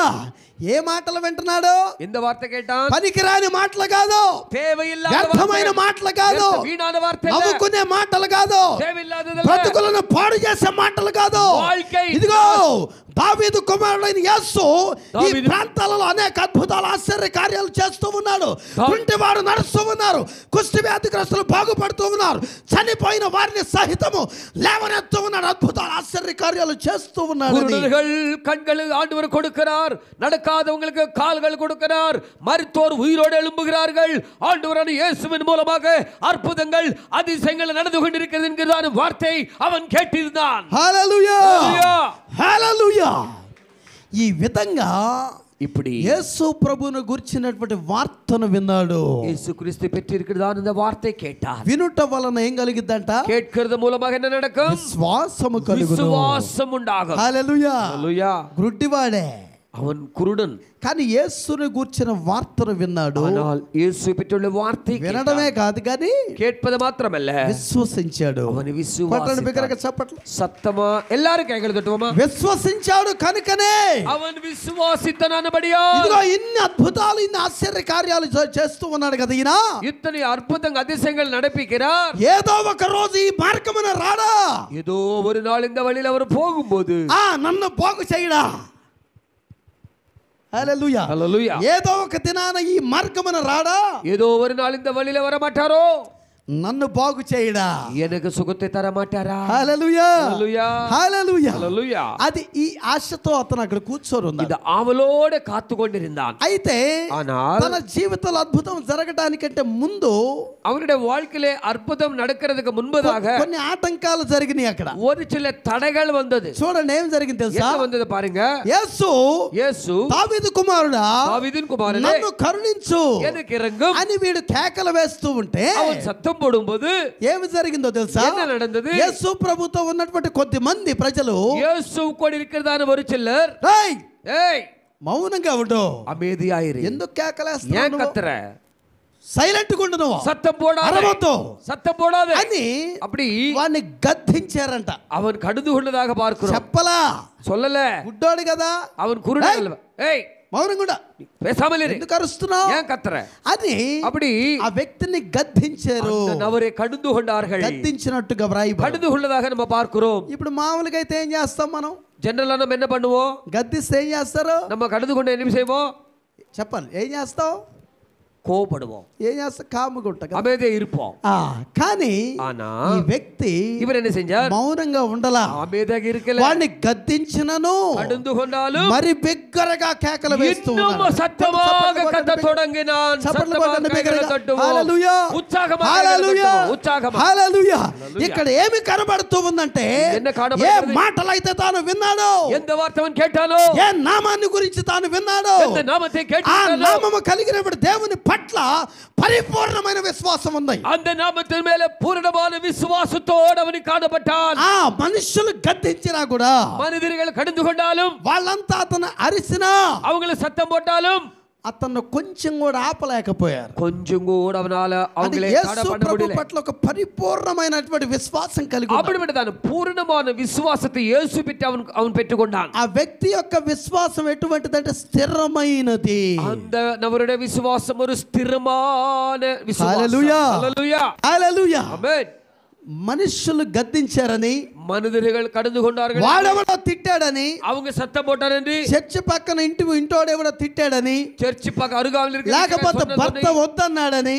ఏ మాటలు వింటున్నాడు? இந்த వార్త கேட்டான். పనికిరాని మాటలు కాదు, தேவையில்லாத వ్యర్థమైన మాటలు కాదు, వీణాన వార్తలు, నవ్వుకునే మాటలు కాదు, தேவையில்லாததல்ல, బ్రతుకులను పాడు చేసే మాటలు కాదు. ఇదిగో దావీదు కుమారుడైన యేసు ఈ ప్రాంతాలలో అనేక అద్భుతాలు ఆశ్చర్య కార్యాలు చేస్తూ ఉన్నాడు. కుంటివాడు నడుస్తూ ఉన్నారు, కుష్టి వ్యాధిగ్రస్తులు బాగుపడుతూ ఉన్నారు, చనిపోయిన వారిని సహితము లేవనెత్తూ ఉన్నాడు, అద్భుతాలు ఆశ్చర్య కార్యాలు చేస్తూ ఉన్నాడు. கண்கள் ஆண்டவர் கொடுக்கிறார், நடக்காதவங்களுக்கு கால்கள் கொடுக்கிறார், மரித்தோர் உயிரோடு எழும்புகிறார்கள். ஆண்டவரான இயேசுவின் மூலமாக அற்புதங்கள் அதிசயங்கள் நடந்து கொண்டிருக்கிறது என்கிற வார்த்தை அவன் கேட்டிருந்தான். హల్లెలూయా, హల్లెలూయా. ఈ విధంగా இப்படி యేసు ప్రభువును గురించినటువంటి వార్తను విన్నాడు. యేసుక్రీస్తు பெற்றிருக்கிறதான இந்த வார்த்தை கேட்டார். వినుట వలన ఏం కలిగిద్దంట? கேட்கிறது மூலமாக என்ன நடக்கும்? విశ్వాసము కలుగును. విశ్వాసం ఉండాகும். హల్లెలూయా, హల్లెలూయా. గుడ్డివాడే, அவன் குருடன், కానీ యేసుని గూర్చిన వార్తను విన్నాడు. ஆனால் இயேசு பெற்றுள்ள வார்த்தை వినడమే కాదు కానీ கேட்பது மாத்திரமல்ல, విశ్వసించాడు. அவன் చప్పట్లు. சத்தமா எல்லாரும் கைகளை தட்டுவோமா? విశ్వసించాడు కనుకనే அவன் విశ్వాసితనబడియా ఇదిగో ఇన్ని అద్భుతాలు, ఇన్ని ఆశ్చర్య కార్యాలు చేస్తూ ఉన్నాడు కదా ఈయన. இத்தனை அற்புதங்கள் அதிசயங்கள் நடப்பிக்கிறார். ఏదో ఒక రోజు ఈ మార్గమున రాడా, ஏதோ ஒரு நாள் இந்த வழியில் அவர் போகும்போது నన్ను బాగు చేయడా. హల్లెలూయా, హల్లెలూయా. ఏదో ఒక దినాన ఈ మార్గమున రాడా, ஏதோ ஒரு நாள் இந்த வழியில வர மாட்டாரோ, నన్ను బాగు చేయడా, எனக்கு సుఖத்தை తర మాటారా. హల్లెలూయా, హల్లెలూయా, హల్లెలూయా, హల్లెలూయా. అది ఈ ఆశతో అతను అక్కడ కూర్చొని ఉన్నాడు. ఇది ఆవలోడ కాத்துకొండిరిందాన్. అయితే ஆனால் తన జీవితంలో అద్భుతం జరగడానికంటే ముందు அவருடைய வாழ்க்கையிலே அற்புதம் நடக்கிறதுக்கு முன்பதாக కొన్ని ఆటంకాలు జరిగినాయి అక్కడ. ஒரு சில தடைகள் வந்தது. చూడండి ఏం జరిగింది తెలుసా? என்ன வந்தது பாருங்க. యేసు దావీదు కుమారుడా, దావీదిన్ కుమారుడే, నన్ను కరుణించు, எனக்கு இரங்கும் అని వీడు కేకలు వేస్తూ ఉంటే அவன் சத்தம் போடும்போது ఏమి జరిగిందో తెలుసా? என்ன நடந்தது? యేసు ప్రభుతో ఉన్నటువంటి కొద్ది మంది ప్రజలు యేసు కూడా இருக்கிறதான ஒரு சிலர் ஏய் మౌనంగా ఉండు, அமைதியாயிரு, ఎందుకు కేకలేస్తున్నావు, ஏன் கத்துற, సైలెంట్ గా ఉండు, నువ్వు சத்தம் போடாதே, అరవద్దు, சத்தம் போடாதே అని அப்படி వాడిని గద్దించారంట. அவன் కడుదు கொண்டதாக பார்க்கிறோம். చెప్పలా, சொல்லல, గుడ్డోడు కదా, அவன் குருடன். ஏய் మౌనంగా பேசாமல் இரு, ఎందుకు అరుస్తున్నావు, ஏன் கத்துற అని அப்படி ఆ వ్యక్తిని గద్దించారు. அவரை கடுந்து கொண்டார்கள். గద్దించినట్టుగా వ్రాయబడింది. கடுந்து கொண்டதாக நம்ம பார்க்கிறோம். ఇప్పుడు మామూలుగా అయితే ఏం చేస్తాం మనం? జనరల్ நம்ம என்ன பண்ணுவோம்? గద్దిస్తే ఏం చేస్తారు? நம்ம கடுந்து கொண்டு என்ன செய்வோம்? చెప్పాలి, ఏం చేస్తావు? கோபப்படுவோம். ఏం చేస్తావు? కాముగా ఉంటావు, அமைதியா இருப்போம். కానీ ஆனா ఈ వ్యక్తి இவர் என்ன செஞ்சார்? మౌనంగా ఉండలా. அமைதியாக இருக்கல. వాడిని గద్దించినను கடிந்து கொண்டாலும் మరి బిగ్గరగా కేకలు వేస్తూ இன்னும் சத்தமாக கத்த தொடங்கினான். హల్లెలూయా, ఉత్సాహமாக హల్లెలూయా, ఉత్సాహமாக. హల్లెలూయా. ఇక్కడ ఏమి కనబడుతూ ఉందంటే, ఏ మాటలైతే తాను విన్నాడో, எந்த வார்த்தைவன் கேட்டானோ, ఏ నామాన్ని గురించి తాను విన్నాడో, எந்த నామத்தை ఆ கேட்டானோ, నామము కలిగినప్పుడు దేవుని పట్ల పరిపూర్ణమైన విశ్వాసం ఉంది. அந்த நாமத்தின் மேல பூரணமான விசுவாசத்தோடு அவன் காணப்பட்டான். ఆ మనుషులు గద్దించినా కూడా, மனிதர்கள் கடிந்து கொண்டாலும், వాళ్ళంతా అతను అరిసినా, அவங்கள சத்தம் போட்டாலும் అతను కొంచెం కూడా ఆపలేకపోయారు. கொஞ்சம் கூட அவனால அவங்களே தடை பண்ண முடியல. పట్ల ఒక పరిపూర్ణమైనటువంటి విశ్వాసం కలిగి ఉన్నాడు. அப்படிப்பட்டதான పూర్ణமான విశ్వాసத்தை యేసు పెట్టి அவன் பெற்றுக்கொண்டான். ఆ వ్యక్తి యొక్క విశ్వాసం ఎటువంటిదంటే స్థిరమైనది. அந்த நபருடைய விசுவாசம் ஒரு ஸ்திரமான விசுவாசம். హల్లెలూయా, హల్లెలూయా, హల్లెలూయా. ఆమేన్. మనుషులు గద్దించారని, మనుషులు కడుందు కొన్నారుగా, వాడెవడో తిట్టాడని, அவங்க சத்தம் போட்டாరని, చర్చి పక్కన ఇంటోడెవడో తిట్టాడని, చర్చి పక్క అరుగాములు లేకపోతే భర్త వద్దన్నాడని,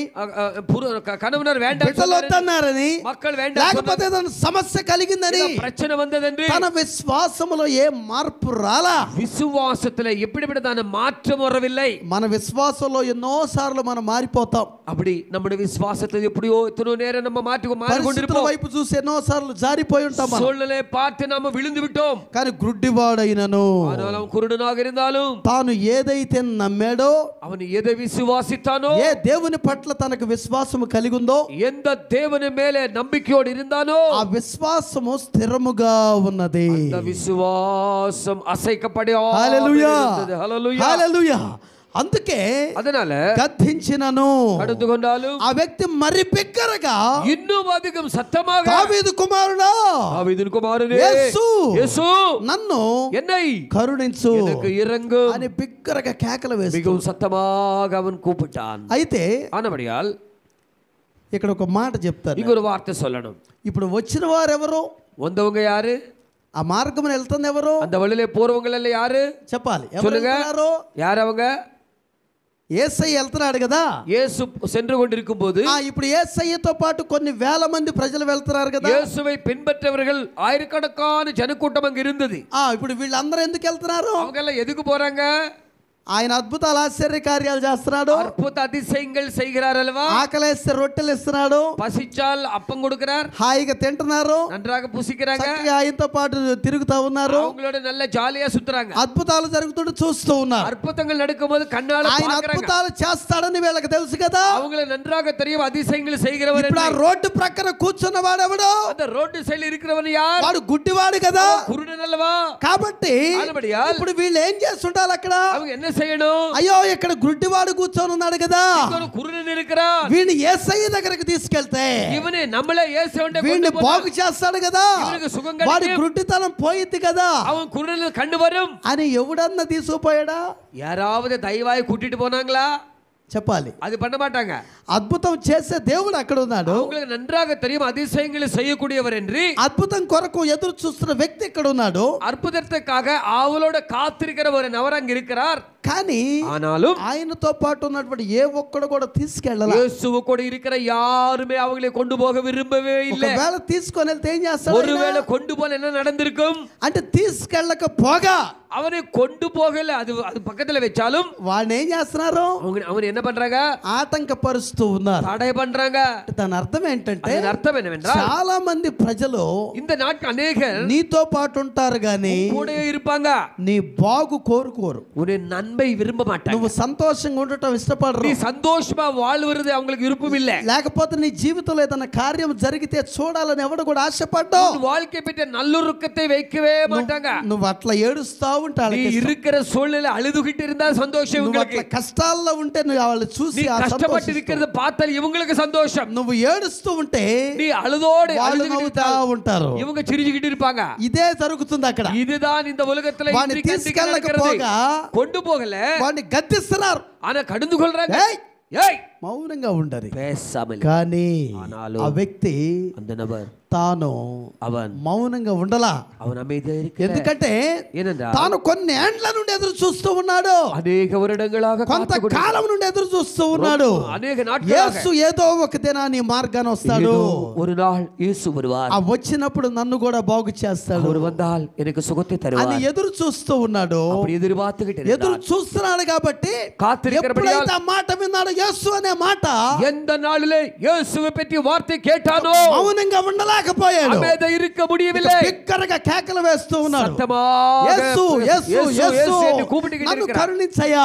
కணவனர் வேண்டாம் బిడ్డలు వద్దన్నారని, மக்கள் வேண்டாம், లేకపోతే ఏదైనా సమస్య కలిగిందని, பிரச்சனை வந்ததென்று తన విశ్వాసములో ఏ మార్పు రాలా. விசுவாசத்துல எப்படிப்பட்டதான மாற்றம் வரவில்லை. మన విశ్వాసంలో ఎన్నో సార్లు మనం మారిపోతాం. அப்படி நம்முடைய விசுவாசத்தை எப்படியோ எத்தனை நேரம் நம்ம மாறிக்கொண்டிருப்போம். వైపు చూసి ఎన్నో సార్లు జారిపోయి ఉంటాం. சூழ்நிலையை பார்த்து நாம விழுந்து விட்டோம். కానీ గుడ్డివాడైనను, ஆனாலும் குருடனாக இருந்தாலும், తాను ఏదైతే నమ్మాడో, அவன் எதை விசுவாசித்தானோ, ఏ దేవుని పట్ల తనకు విశ్వాసము కలిగి ఉందో, எந்த தேவன் மேலே நம்பிக்கையோடு இருந்தானோ, ఆ విశ్వాసము స్థిరముగా ఉన్నది. அந்த விசுவாசம் அசைக்கப்படாத హల్లెలూయా, இருந்தது. హల్లెలూయా, హల్లెలూయా. అందుకే அதனால గద్దించినను కడుందు కొన్నాலும் ఆ వ్యక్తి మరి బిగ్గరగా, இன்னும் அதிகம் சத்தமாக, దావీదు కుమారుడా, దావీదు కుమారుడే యేసు, యేసు నన్ను என்னை కరుణించు எனக்கு இறங்கும் అని బిగ్గరగా కేకలు వేస్తూ மிகவும் சத்தமாக அவன் கூப்பிட்டான். అయితే ஆனபடியால் ఇక్కడ ఒక మాట చెప్తారు. இங்க ஒரு வார்த்தை சொல்லணும். ఇప్పుడు వచ్చిన వారు ఎవరు? வந்தவங்க யாரு? ఆ మార్గం వెళ్తుంది ఎవరు? அந்த வழியிலே போறவங்க எல்லாம் யாரு? చెప్పాలి. சொல்லுங்க, யார் அவங்க? యేసయ్య వెళ్తున్నాడు కదా. యేసు சென்று கொண்டிருக்கும் போது, ఇప్పుడు యేసయ్యతో పాటు కొన్ని వేల మంది ప్రజలు వెళ్తున్నారు కదా. యేసుவை பின்பற்றவர்கள் ஆயிரக்கணக்கான ஜனக்கூட்டம் அங்க இருந்தது. ఇప్పుడు వీళ్ళందరూ ఎందుకు వెళ్తున్నారు? அவங்க எல்லாம் எதுக்கு போறாங்க? ఆయన అద్భుతాలు ఆశ్చర్య కార్యాలు చేస్తున్నాడు, అద్భుత அதிசயங்கள் செய்கிறார் அல்லவா. ఆకలేస్తే రొట్టెలు ఇస్తున్నాడు, பசிச்சால் அப்பம் கொடுக்கிறார், హాయిగా తింటున్నారు, நன்றாக புசிக்கிறாங்க, ఆయనతో పాటు తిరుగుతూ ఉన్నారు, அவங்களோட நல்ல ஜாலியா சுத்துறாங்க, అద్భుతాలు జరుగుతుంటే చూస్తూ ఉన్నారు. அற்புதங்கள் நடக்கும்போது கண்ணால ఆయన பார்க்கறாங்க. అద్భుతాలు చేస్తాడని వీళ్ళకి తెలుసు కదా. அவங்களுக்கு நன்றாக தெரியும் அதிசயங்கள் செய்கிறவர். ఇప్పుడు ఆ రోడ్డు ప్రక్కన కూర్చున్న వాడెవడో? அந்த రోడ్డు సైడ్ இருக்கிறவன் யார்? వాడు గుడ్డివాడు కదా, కురుడన్ అల్లవా. కాబట్టి ఇప్పుడు వీళ్ళు ఏం చేస్తుంటారు అక్కడ? அவங்க என்ன செய்யணும்? అయ్యో ఇక్కడ గుడ్డివాడు కూర్చొని ఉన్నాడు కదా, ఇంకొక కురుడన్ இருக்கிறான், వీడిని యేసయ్య దగ్గరికి తీసుకెళ్తే ఇవనే நம்மளே యేసువంటే వీడిని బాగు చేస్తాడు కదా, ఇవనికి సుఖం కలిగి వాడి గుడ్డితనం పోయిద్ది కదా, அவன் కురుడన్ కండు వரும் అని ఎవడన్నా తీసుకుపోయాడా? யாராவது దైవాయి கூட்டிட்டு போனாங்களா? చెప్పాలి. அது பண்ண மாட்டாங்க. అద్భుతం చేసే దేవుడు అక్కడ ఉన్నాడు, உங்களுக்கு நன்றாக தெரியும் அதிசயங்களை செய்யக்கூடியவர் என்று. అద్భుతం కొరకు ఎదురు చూస్తున్న వ్యక్తి ఇక్కడ ఉన్నాడు, அற்புதத்துக்காக ஆவலோட காத்திருக்கிற ஒரு நபர் அங்க இருக்கிறார். కానీ ஆனாலும் ఆయనతో పాటు ఉన్నటువంటి ఏ ఒక్కడు కూడా తీసుకెళ్ళాలి. இயேசுவு கூட இருக்கிற யாருமே அவங்களை கொண்டு போக விரும்பவே இல்லை. ఒకవేళ తీసుకొని వెళ్తే ఏం చేస్తాడు? ஒருவேளை கொண்டு போல என்ன நடந்திருக்கும்? అంటే తీసుకెళ్ళకపోగా அவனை கொண்டு போகல, அது பக்கத்துல வச்சாலும் వాడిని ఏం చేస్తున్నారు? அவன் என்ன பண்றாங்க? ఆటంకపరుస్తూ ఉన్నారు, தடை பண்றாங்க. దాని అర్థం ఏంటంటే, అర్థం என்னவென்றால் చాలా మంది ప్రజలు இந்த நாட்கள் அநேகர் నీతో పాటు ఉంటారు గాని கூடவே இருப்பாங்க, నీ బాగు కోరుకోరు, உன்னை நன்மை விரும்ப மாட்டாங்க, నువ్వు సంతోషంగా ఉండటం ఇష్టపడరు, நீ சந்தோஷமா வாழ்வது அவங்களுக்கு விருப்பம் இல்லை, లేకపోతే నీ జీవితంలో ఏదైనా కార్యం జరిగితే చూడాలని ఎవడు కూడా ఆశపడ్డావు, வாழ்க்கை பற்றி நல்லொருக்கத்தை வைக்கவே மாட்டாங்க, నువ్వు అట్లా ఏడుస్తావు ఉంటాడు, நீ இருக்கிற சூழ்நிலை அழுதுகிட்டு இருந்தா சந்தோஷம் இவங்களுக்கு, కష్టాల్లో ఉంటే నువ్వు వాళ్ళని చూసి కష్టపட்டு இருக்கிறத பார்த்தால் இவங்களுக்கு சந்தோஷம், నువ్వు ఏడుస్తూ ఉంటే நீ అழுதోடு వాళ్ళు నవ్వుతా ఉంటారు, இவங்க சிரிச்சுக்கிட்டு இருப்பாங்க. ఇదే జరుగుతుంది అక్కడ. இதுதான் இந்த உலகத்துல వాడిని తీసుకెళ్ళకపోగా கொண்டு போகல, వాడిని గద్దిస్తున్నారు, ஆனா கடந்து கொள்றாங்க. ஏய் మౌనంగా ఉండరు. பேசாமல். కానీ ஆனாலும் ఆ వ్యక్తి அந்த நபர் తాను அவன் మౌనంగా ఉండలా. அவன் அமைதியா இருக்கிறான். ఎందుకంటే ஏனென்றால் తాను కొన్ని ఏండ్ల నుండి ఎదురు చూస్తూ ఉన్నాడు. అనేక வருடங்களாக కొంత కాలం నుండి ఎదురు చూస్తూ ఉన్నాడు. అనేక నాட்களாக యేసు ఏదో ఒక దినాన్ని మార్గాన వస్తాడు. ஒரு நாள் இயேசு வருவார். ఆ వచ్చినప్పుడు నన్ను కూడా బాగు చేస్తాడు. அவர் வந்தால் எனக்கு சுகத்தை అని தருவார். ఎదురు చూస్తూ ఉన్నాడు. அப்படி எதிர்பார்த்துக்கிட்டு ఎదురు இருந்தார். చూస్తున్నాడు కాబట్టి காத்திருக்கிறபடியால் ఎప్పుడైతే ఆ మాట విన్నాడు, యేసు అనే మాట, எந்த நாளிலே இயேசுவை பற்றி வார்த்தை கேட்டானோ మౌనంగా ఉండలేకపోయాడు. அமைதியா இருக்க முடியவில்லை. బిగ్గరగా కేకలు వేస్తూ ఉన్నాడు. சத்தமாக యేసు యేసు యేసు என்று கூப்பிட்டுக்கிட்டு నన్ను இருக்கிறார். కరుణించయ్యా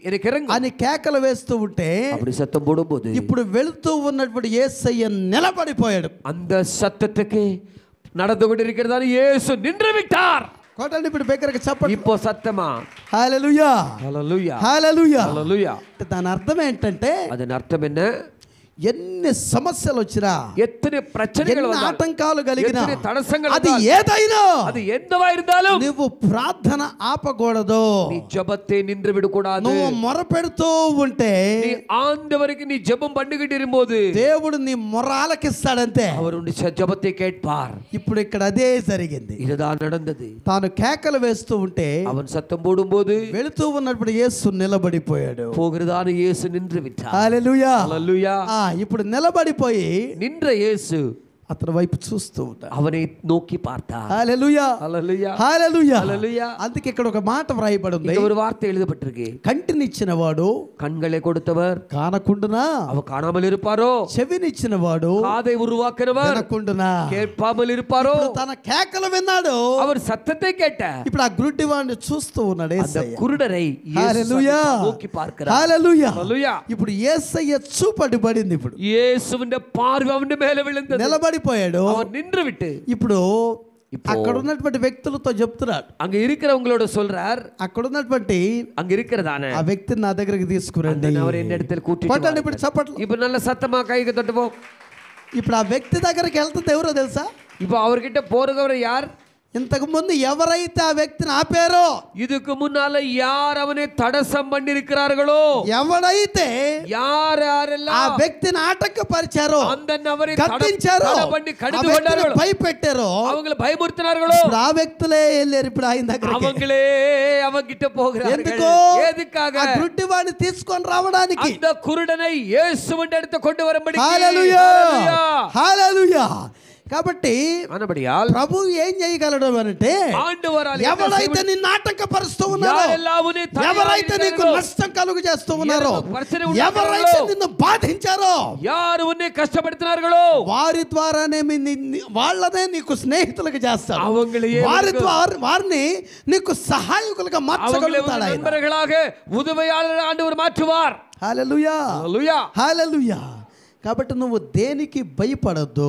எனக்கு இறங்கு అని కేకలు వేస్తూ ఉంటే அப்படி சத்தம் போடும்போது ఇప్పుడు వెళుతూ ఉన్నటువంటి యేసయ్య నిలబడిపోయాడు. அந்த சத்தத்துக்கு நடந்து கொண்டிருக்கிறதான இயேசு நின்று விட்டார். కొట్టండి ఇప్పుడు బిగ్గరగా చెప్పండి. இப்போ சத்தமா హల్లెలూయా హల్లెలూయా హల్లెలూయా హల్లెలూయా. దాని అర్థం ఏంటంటే அதன் அர்த்தம் என்ன? ఎన్ని సమస్యలు వచ్చినా, எத்தனை பிரச்சனைகள் ఎన్ని வந்தாலும், ఆటంకాలు కలిగినా, எத்தனை தடசங்கள் అది வந்தாலும், ఏదైనా அது எந்தவா இருந்தாலும் నువ్వు ప్రార్థన ఆపకూడదు. நீ ஜெபத்தை நின்று விடக்கூடாது. నువ్వు మొరపెడుతూ ఉంటే நீ ஆண்டவருக்கு நீ ஜெபம் பண்ணிக்கிட்டு இருக்கும்போது దేవుడు నీ మొర ఆలకిస్తాడంతే. அவர் உன்னுடைய ஜெபத்தை கேட்பார். ఇప్పుడు ఇక్కడ అదే జరిగింది. இதுதான் நடந்தது. తాను కేకలు వేస్తూ ఉంటే அவன் சத்தம் போடும்போது వెళుతూ ఉన్నప్పుడు యేసు నిలబడిపోయాడు. போகிறதான இயேசு நின்று விட்டார். హల్లెలూయా హల్లెలూయా. ఇప్పుడు నిలబడిపోయి நின்ற இயேசு అతని వైపు చూస్తూ ఉంటాడు. அவனை நோக்கி பார்த்தார். హల్లెలూయా హల్లెలూయా హల్లెలూయా హల్లెలూయా. అందుకే ఇక్కడ ఒక మాట వ్రాయబడి ఉంది. இங்க ஒரு வார்த்தை எழுதப்பட்டிருக்கு. కంటినిచ్చిన వాడు கண்களை கொடுத்தவர் కానకుండునా, அவர் காணாமல் இருப்பாரோ? చెవినిచ్చిన వాడు காதை உருவாக்குறவர் వినకుండునా. கேட்பாமல் இருப்பாரோ? ఇప్పుడు తన కేకలు విన్నాడు. அவர் సத்தத்தை கேட்டார். ఇప్పుడు ఆ గుడ్డి వాడిని చూస్తూ ఉన్నాడు அந்த యేసయ్య. குருடரை இயேசு హల్లెలూయా நோக்கி பார்க்கிறார். హల్లెలూయా హల్లెలూయా. ఇప్పుడు యేసయ్య చూపడి పడింది. ఇప్పుడు இயேசுவின் பார்வை அவன் மேல விழுந்தது. నిలబడిపోయాడు. அவர் நின்று விட்டு ఇప్పుడు అక్కడ ఉన్నటువంటి వ్యక్తులతో చెప్తున్నాడు. அங்க இருக்கிறவங்களோட சொல்றார், అక్కడ ఉన్నటువంటి அங்க இருக்கிறதானே ఆ వ్యక్తిని నా దగ్గరికి తీసుకురండి. அவர் என்ன இடத்துல கூட்டிட்டு కొట్టండి ఇప్పుడు வாருங்கள். చప్పట్లు. இப்ப நல்ல சத்தமா கைக்கு தட்டுவோம். ఇప్పుడు ఆ వ్యక్తి దగ్గరికి వెళ్తుంది ఎవరో తెలుసా? இப்ப அவர்கிட்ட போறவர் யார்? ఇంతకు ముందు ఎవరైతే ఆ వ్యక్తిని ఆపారో, இதுக்கு முன்னால யார் அவனை தடசம் பண்ணிருக்கிறார்களோ, ఎవరైతే யாரெல்லாம் ఆ వ్యక్తిని ఆటంకపరిచారో, அந்த நபரை కట్టించారో, தடை பண்ணி ఆ கடிந்து వ్యక్తిని கொண்டார்களோ, భయపెట్టారో, அவங்களை பயமுறுத்தினார்களோ, ఇప్పుడు ఆ వ్యక్తులే వెళ్ళారు ఇప్పుడు ఆయన దగ్గరికి. அவங்களே அவங்கிட்ட போகிறார்கள். ఎందుకు? எதுக்காக? ఆ గుడ్డివాడిని తీసుకొని రావడానికి. அந்த కురుడனை இயேசுவின் இடத்து கொண்டு வரும்படி. హల్లెలూయా హల్లెలూయా. కాబట్టి ஆனபடியால் ప్రభు ఏం చేయగలడు అంటే, ஆண்டவரால் ఎవరైతే నిన్ను ఆటంకపరుస్తూ ఉన్నారో, ఎవరైతే నీకు నష్టం కలుగు చేస్తూ ఉన్నారో, ఎవరైతే నిన్ను బాధించారో, யார் உன்னை கஷ்டப்படுத்தினார்களோ వారి ద్వారానే వాళ్ళనే నీకు స్నేహితులుగా చేస్తాడు. அவங்களையே వారిని నీకు సహాయకులుగా మార్చగలుగుతాడు ఆయన. நண்பர்களாக உதவியாளர் ஆண்டவர் மாற்றுவார். హల్లెలూయా హల్లెలూయా హల్లెలూయా. కాబట్టి నువ్వు దేనికి భయపడొద్దు.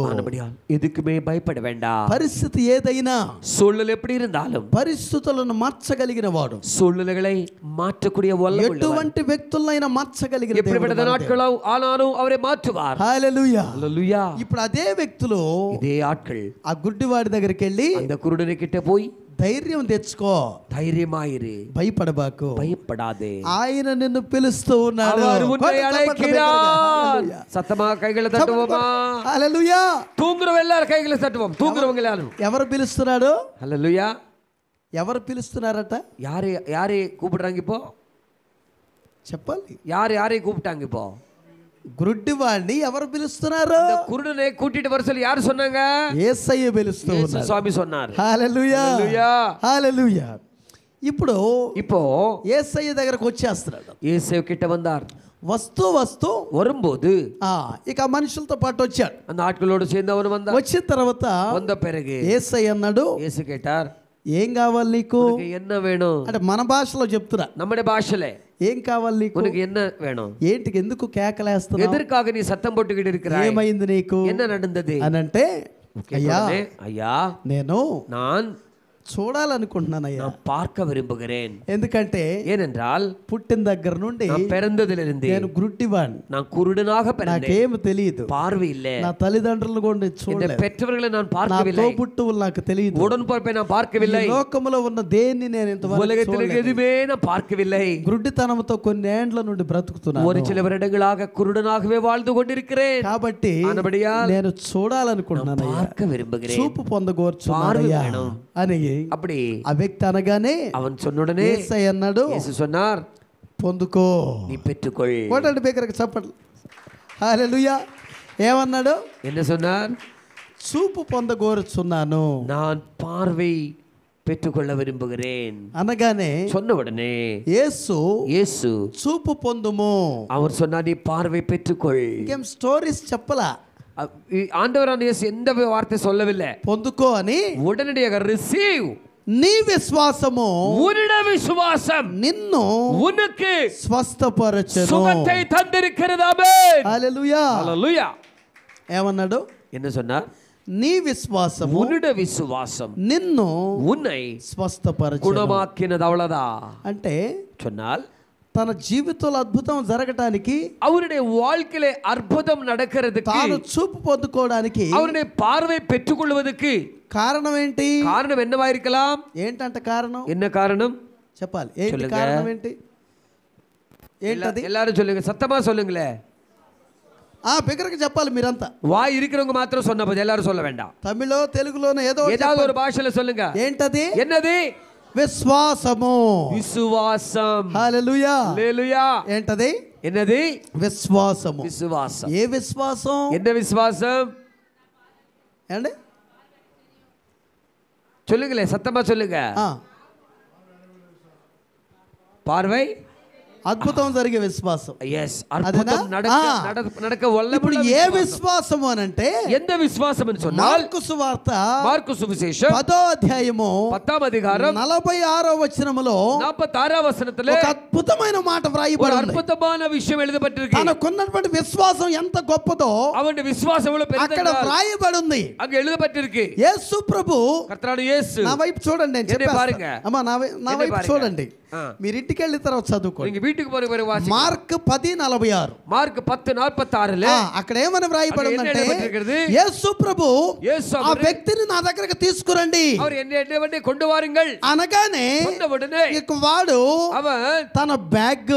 எதுக்குமே பயப்பட வேண்டாம். పరిస్థితి ఏదైనా, சூழ்நிலை எப்படி இருந்தாலும் పరిస్థితులను మార్చగలిగిన వాడు, சூழ்நிலைகளை மாற்றக்கூடிய வல்லமை உள்ளவர். ఎటువంటి వ్యక్తులైనా మార్చగలిగిన எப்படிப்பட்ட దేవుడు. நாட்களோ ஆனாலும் அவரை மாற்றுவார். హల్లెలూయా హల్లెలూయా. ఇప్పుడు అదే వ్యక్తులు இதே ஆட்கள் ఆ గుడ్డివాడి దగ్గరికి వెళ్ళి, அந்த குருடனை கிட்ட போய் ధైర్యం తెచ్చుకో, தைரியமாயிரு, భయపడబాకు, பயப்படாதே, ఆయన నిన్ను పిలుస్తూ ఉన్నాడు. அவர் உன்னை அழைக்கிறார். சத்தமா கைகளை தட்டுவோமா? హల్లెలూయా. தூங்குறவங்க எல்லாரும் கைகளை தட்டுவோம். தூங்குறவங்க எல்லாரும். ఎవరు పిలుస్తున్నాడు? హల్లెలూయా. ఎవరు పిలుస్తున్నారట? யாரை கூப்பிடுறாங்க இப்போ? చెప్పాలి. யாரை கூப்பிட்டாங்க இப்போ? గుడ్డివాడిని ఎవరు పిలుస్తున్నారు? அந்த குருடனை கூட்டிட்டு வர சொல்லி யார் சொன்னாங்க? యేసయ్య పిలుస్తూ இயேசு ఉన్నాడు. சுவாமி சொன்னார். హల్లెలూయా హల్లెలూయా. హల్లెలూయా. ఇప్పుడు இப்போ యేసయ్య దగ్గరకు వచ్చేస్తున్నాడు. இயேசு கிட்ட வந்தார். వస్తూ வரும்போது ఇక మనుషులతో పాటు వచ్చాడు. அந்த ஆட்களோடு சேர்ந்து அவன் வந்தான். వచ్చిన తర్వాత வந்த பிறகு యేసయ్య అన్నాడు, இயேசு கேட்டார், ఏం కావాలి నీకు? உனக்கு என்ன வேணும்? అంటే మన భాషలో చెప్తున్నా, நம்முடைய பாஷையிலே ఏం కావాలి నీకు? உனக்கு என்ன வேணும்? ఏంటికి ఎందుకు కేకలేస్తున్నావు? எதற்காக நீ சத்தம் போட்டுக்கிட்டு இருக்கிறாய்? ఏమైంది నీకు என்ன நடந்தது? అనంటే, అయ్యా ஐயா నేను நான் చూడాలనుకుంటున్నానయ్యా, நான் பார்க்க விரும்புகிறேன். ఎందుకంటే ஏனென்றால் పుట్టిన దగ్గర నుండి நான் பிறந்ததிலிருந்து నేను గుడ్డివాణ్ణి, நான் குருடனாக பிறந்தேன். నాకేమి తెలియదు. பார்வை இல்லை. నా తల్లిదండ్రులు కూడా என் చూడలేదు. பெற்றவர்களை நான் నా பார்க்கவில்லை. తోబుట్టువులు నాకు తెలియదు. உடன்பிறப்பை நான் பார்க்கவில்லை. ఈ లోకములో ఉన్న దేన్ని నేను ఇంతవరకు உலகத்தில் చూడలేదు. எதுவுமே நான் பார்க்கவில்லை. గుడ్డితనంతో కొన్ని ఏండ్ల నుండి బ్రతుకుతున్నాను. ஒரு சில வருடங்களாக குருடனாகவே வாழ்ந்து கொண்டிருக்கிறேன். కాబట్టి ஆனபடியால் నేను చూడాలనుకుంటున్నాను, பார்க்க விரும்புகிறேன். చూపు పొందగోర్చున్నానయ్యా అని அப்படி ఆ వ్యక్తి అనగానే அவன் சொன்னுடனே యేసయ్య అన్నాడు, இயேசு சொன்னார், పొందుకో. நீ பெற்றுக்கொள். కోటండి బేకరికి చెప్పండి. హల్లెలూయా. ఏమన్నాడు? என்ன சொன்னார்? చూపు పొందగోరుచున్నాను. நான் பார்வை பெற்றுக்கொள்ள விரும்புகிறேன் అనగానే சொன்ன உடனே இயேசு చూపు పొందుము. அவர் சொன்னார், நீ பார்வை பெற்றுக்கொள். ఇంకేం స్టోరీస్ చెప్పలా. ஆண்டவரான இயேசு எந்த வார்த்தை சொல்லவில்லை. పొందుకో అని உடனடியாக ரிசீவ். నీ విశ్వాసము, உன்னுடைய விசுவாசம் నిన్ను உனக்கு స్వస్థపరచెను. சுகத்தை தந்திருக்கிறது. ஆமென். హల్లెలూయా. ஹல்லேலூயா. ఏమన్నాడు? என்ன சொன்னார்? నీ విశ్వాసము, உன்னுடைய விசுவாசம் నిన్ను உன்னை స్వస్థపరచెను. குணமாக்கினது. அவ்வளவுதான். అంటే சொன்னால் తన జీవితంలో అద్భుతం జరగటానికి, அவருடைய வாழ்க்கையிலே அற்புதம் நடக்கிறதுக்கு, తాను చూపు పొందుకోవడానికి அவருடைய பார்வை பெற்றுக்கொள்வதற்கு కారణం ఏంటి? காரணம் என்னவா இருக்கலாம்? ఏంటంట కారణం? என்ன காரணம் చెప్పాలి. ఏంటి சொல்லுங்க. కారణం ఏంటి? ఏంటది? எல்லாரும் சொல்லுங்க, சத்தமா சொல்லுங்களே. బిగ్గరగా చెప్పాలి మీరంతా. வாய் இருக்கிறவங்க மாத்திரம் சொன்ன போது எல்லாரும் சொல்ல வேண்டாம். తమిళో తెలుగులోనో ఏదో ஏதாவது ஒரு பாஷையில சொல்லுங்க. ఏంటది? என்னது? విశ్వాసము. విశ్వాసం. హల్లెలూయా. హల్లెలూయా. ఏంటది? என்னது? విశ్వాసము. విశ్వాసం. ఏ విశ్వాసం? என்ன விசுவாசம்? ఏండి சொல்லுங்களே, சத்தமா சொல்லுங்க. பார்வை, అద్భుతం జరిగే విశ్వాసం. yes, అద్భుతం நடக்க వల్ల. ఇప్పుడు ఏ విశ్వాసము అనంటే, எந்த విశ్వాసం అని சொன்னால், మార్కు సువార్త మార్కు సువిశేషం 10వ అధ్యాయము 10వ అధికారం 46వ వచనములో 46వ వచనத்திலே ఒక అద్భుతమైన మాట ஒரு వ్రాయబడి ఉంది. అద్భుతమైన విషయం எழுதப்பட்டிருக்கு. తనకున్నటువంటి విశ్వాసం ఎంత గొప్పదో அவனுடைய விசுவாசம் எவ்வளவு అక్కడ பெரியது వ్రాయబడి ఉంది. அங்க எழுதப்பட்டிருக்கு. యేసు ప్రభు, கர்த்தரான இயேசு, నా వైపు చూడండి, నేను என்னை చెప్పేస్తా. பாருங்க. అమ్మా నా వైపు చూడండి. మీరు ఇంటికి వెళ్ళిన తర్వాత చదువుకోండి. நீங்க வீட்டுக்கு போற பிறகு வாசிங்க. మార్క్ 10:46. మార్క్ 10:46 అక్కడ ఏమని వ్రాయబడి ఉందంటే, యేసు ప్రభు ఆ వ్యక్తిని నా దగ్గరకు తీసుకురండి அவர் என்னை கொண்டு வாருங்கள் అనగానే ఇక వాడు తన బ్యాగ్,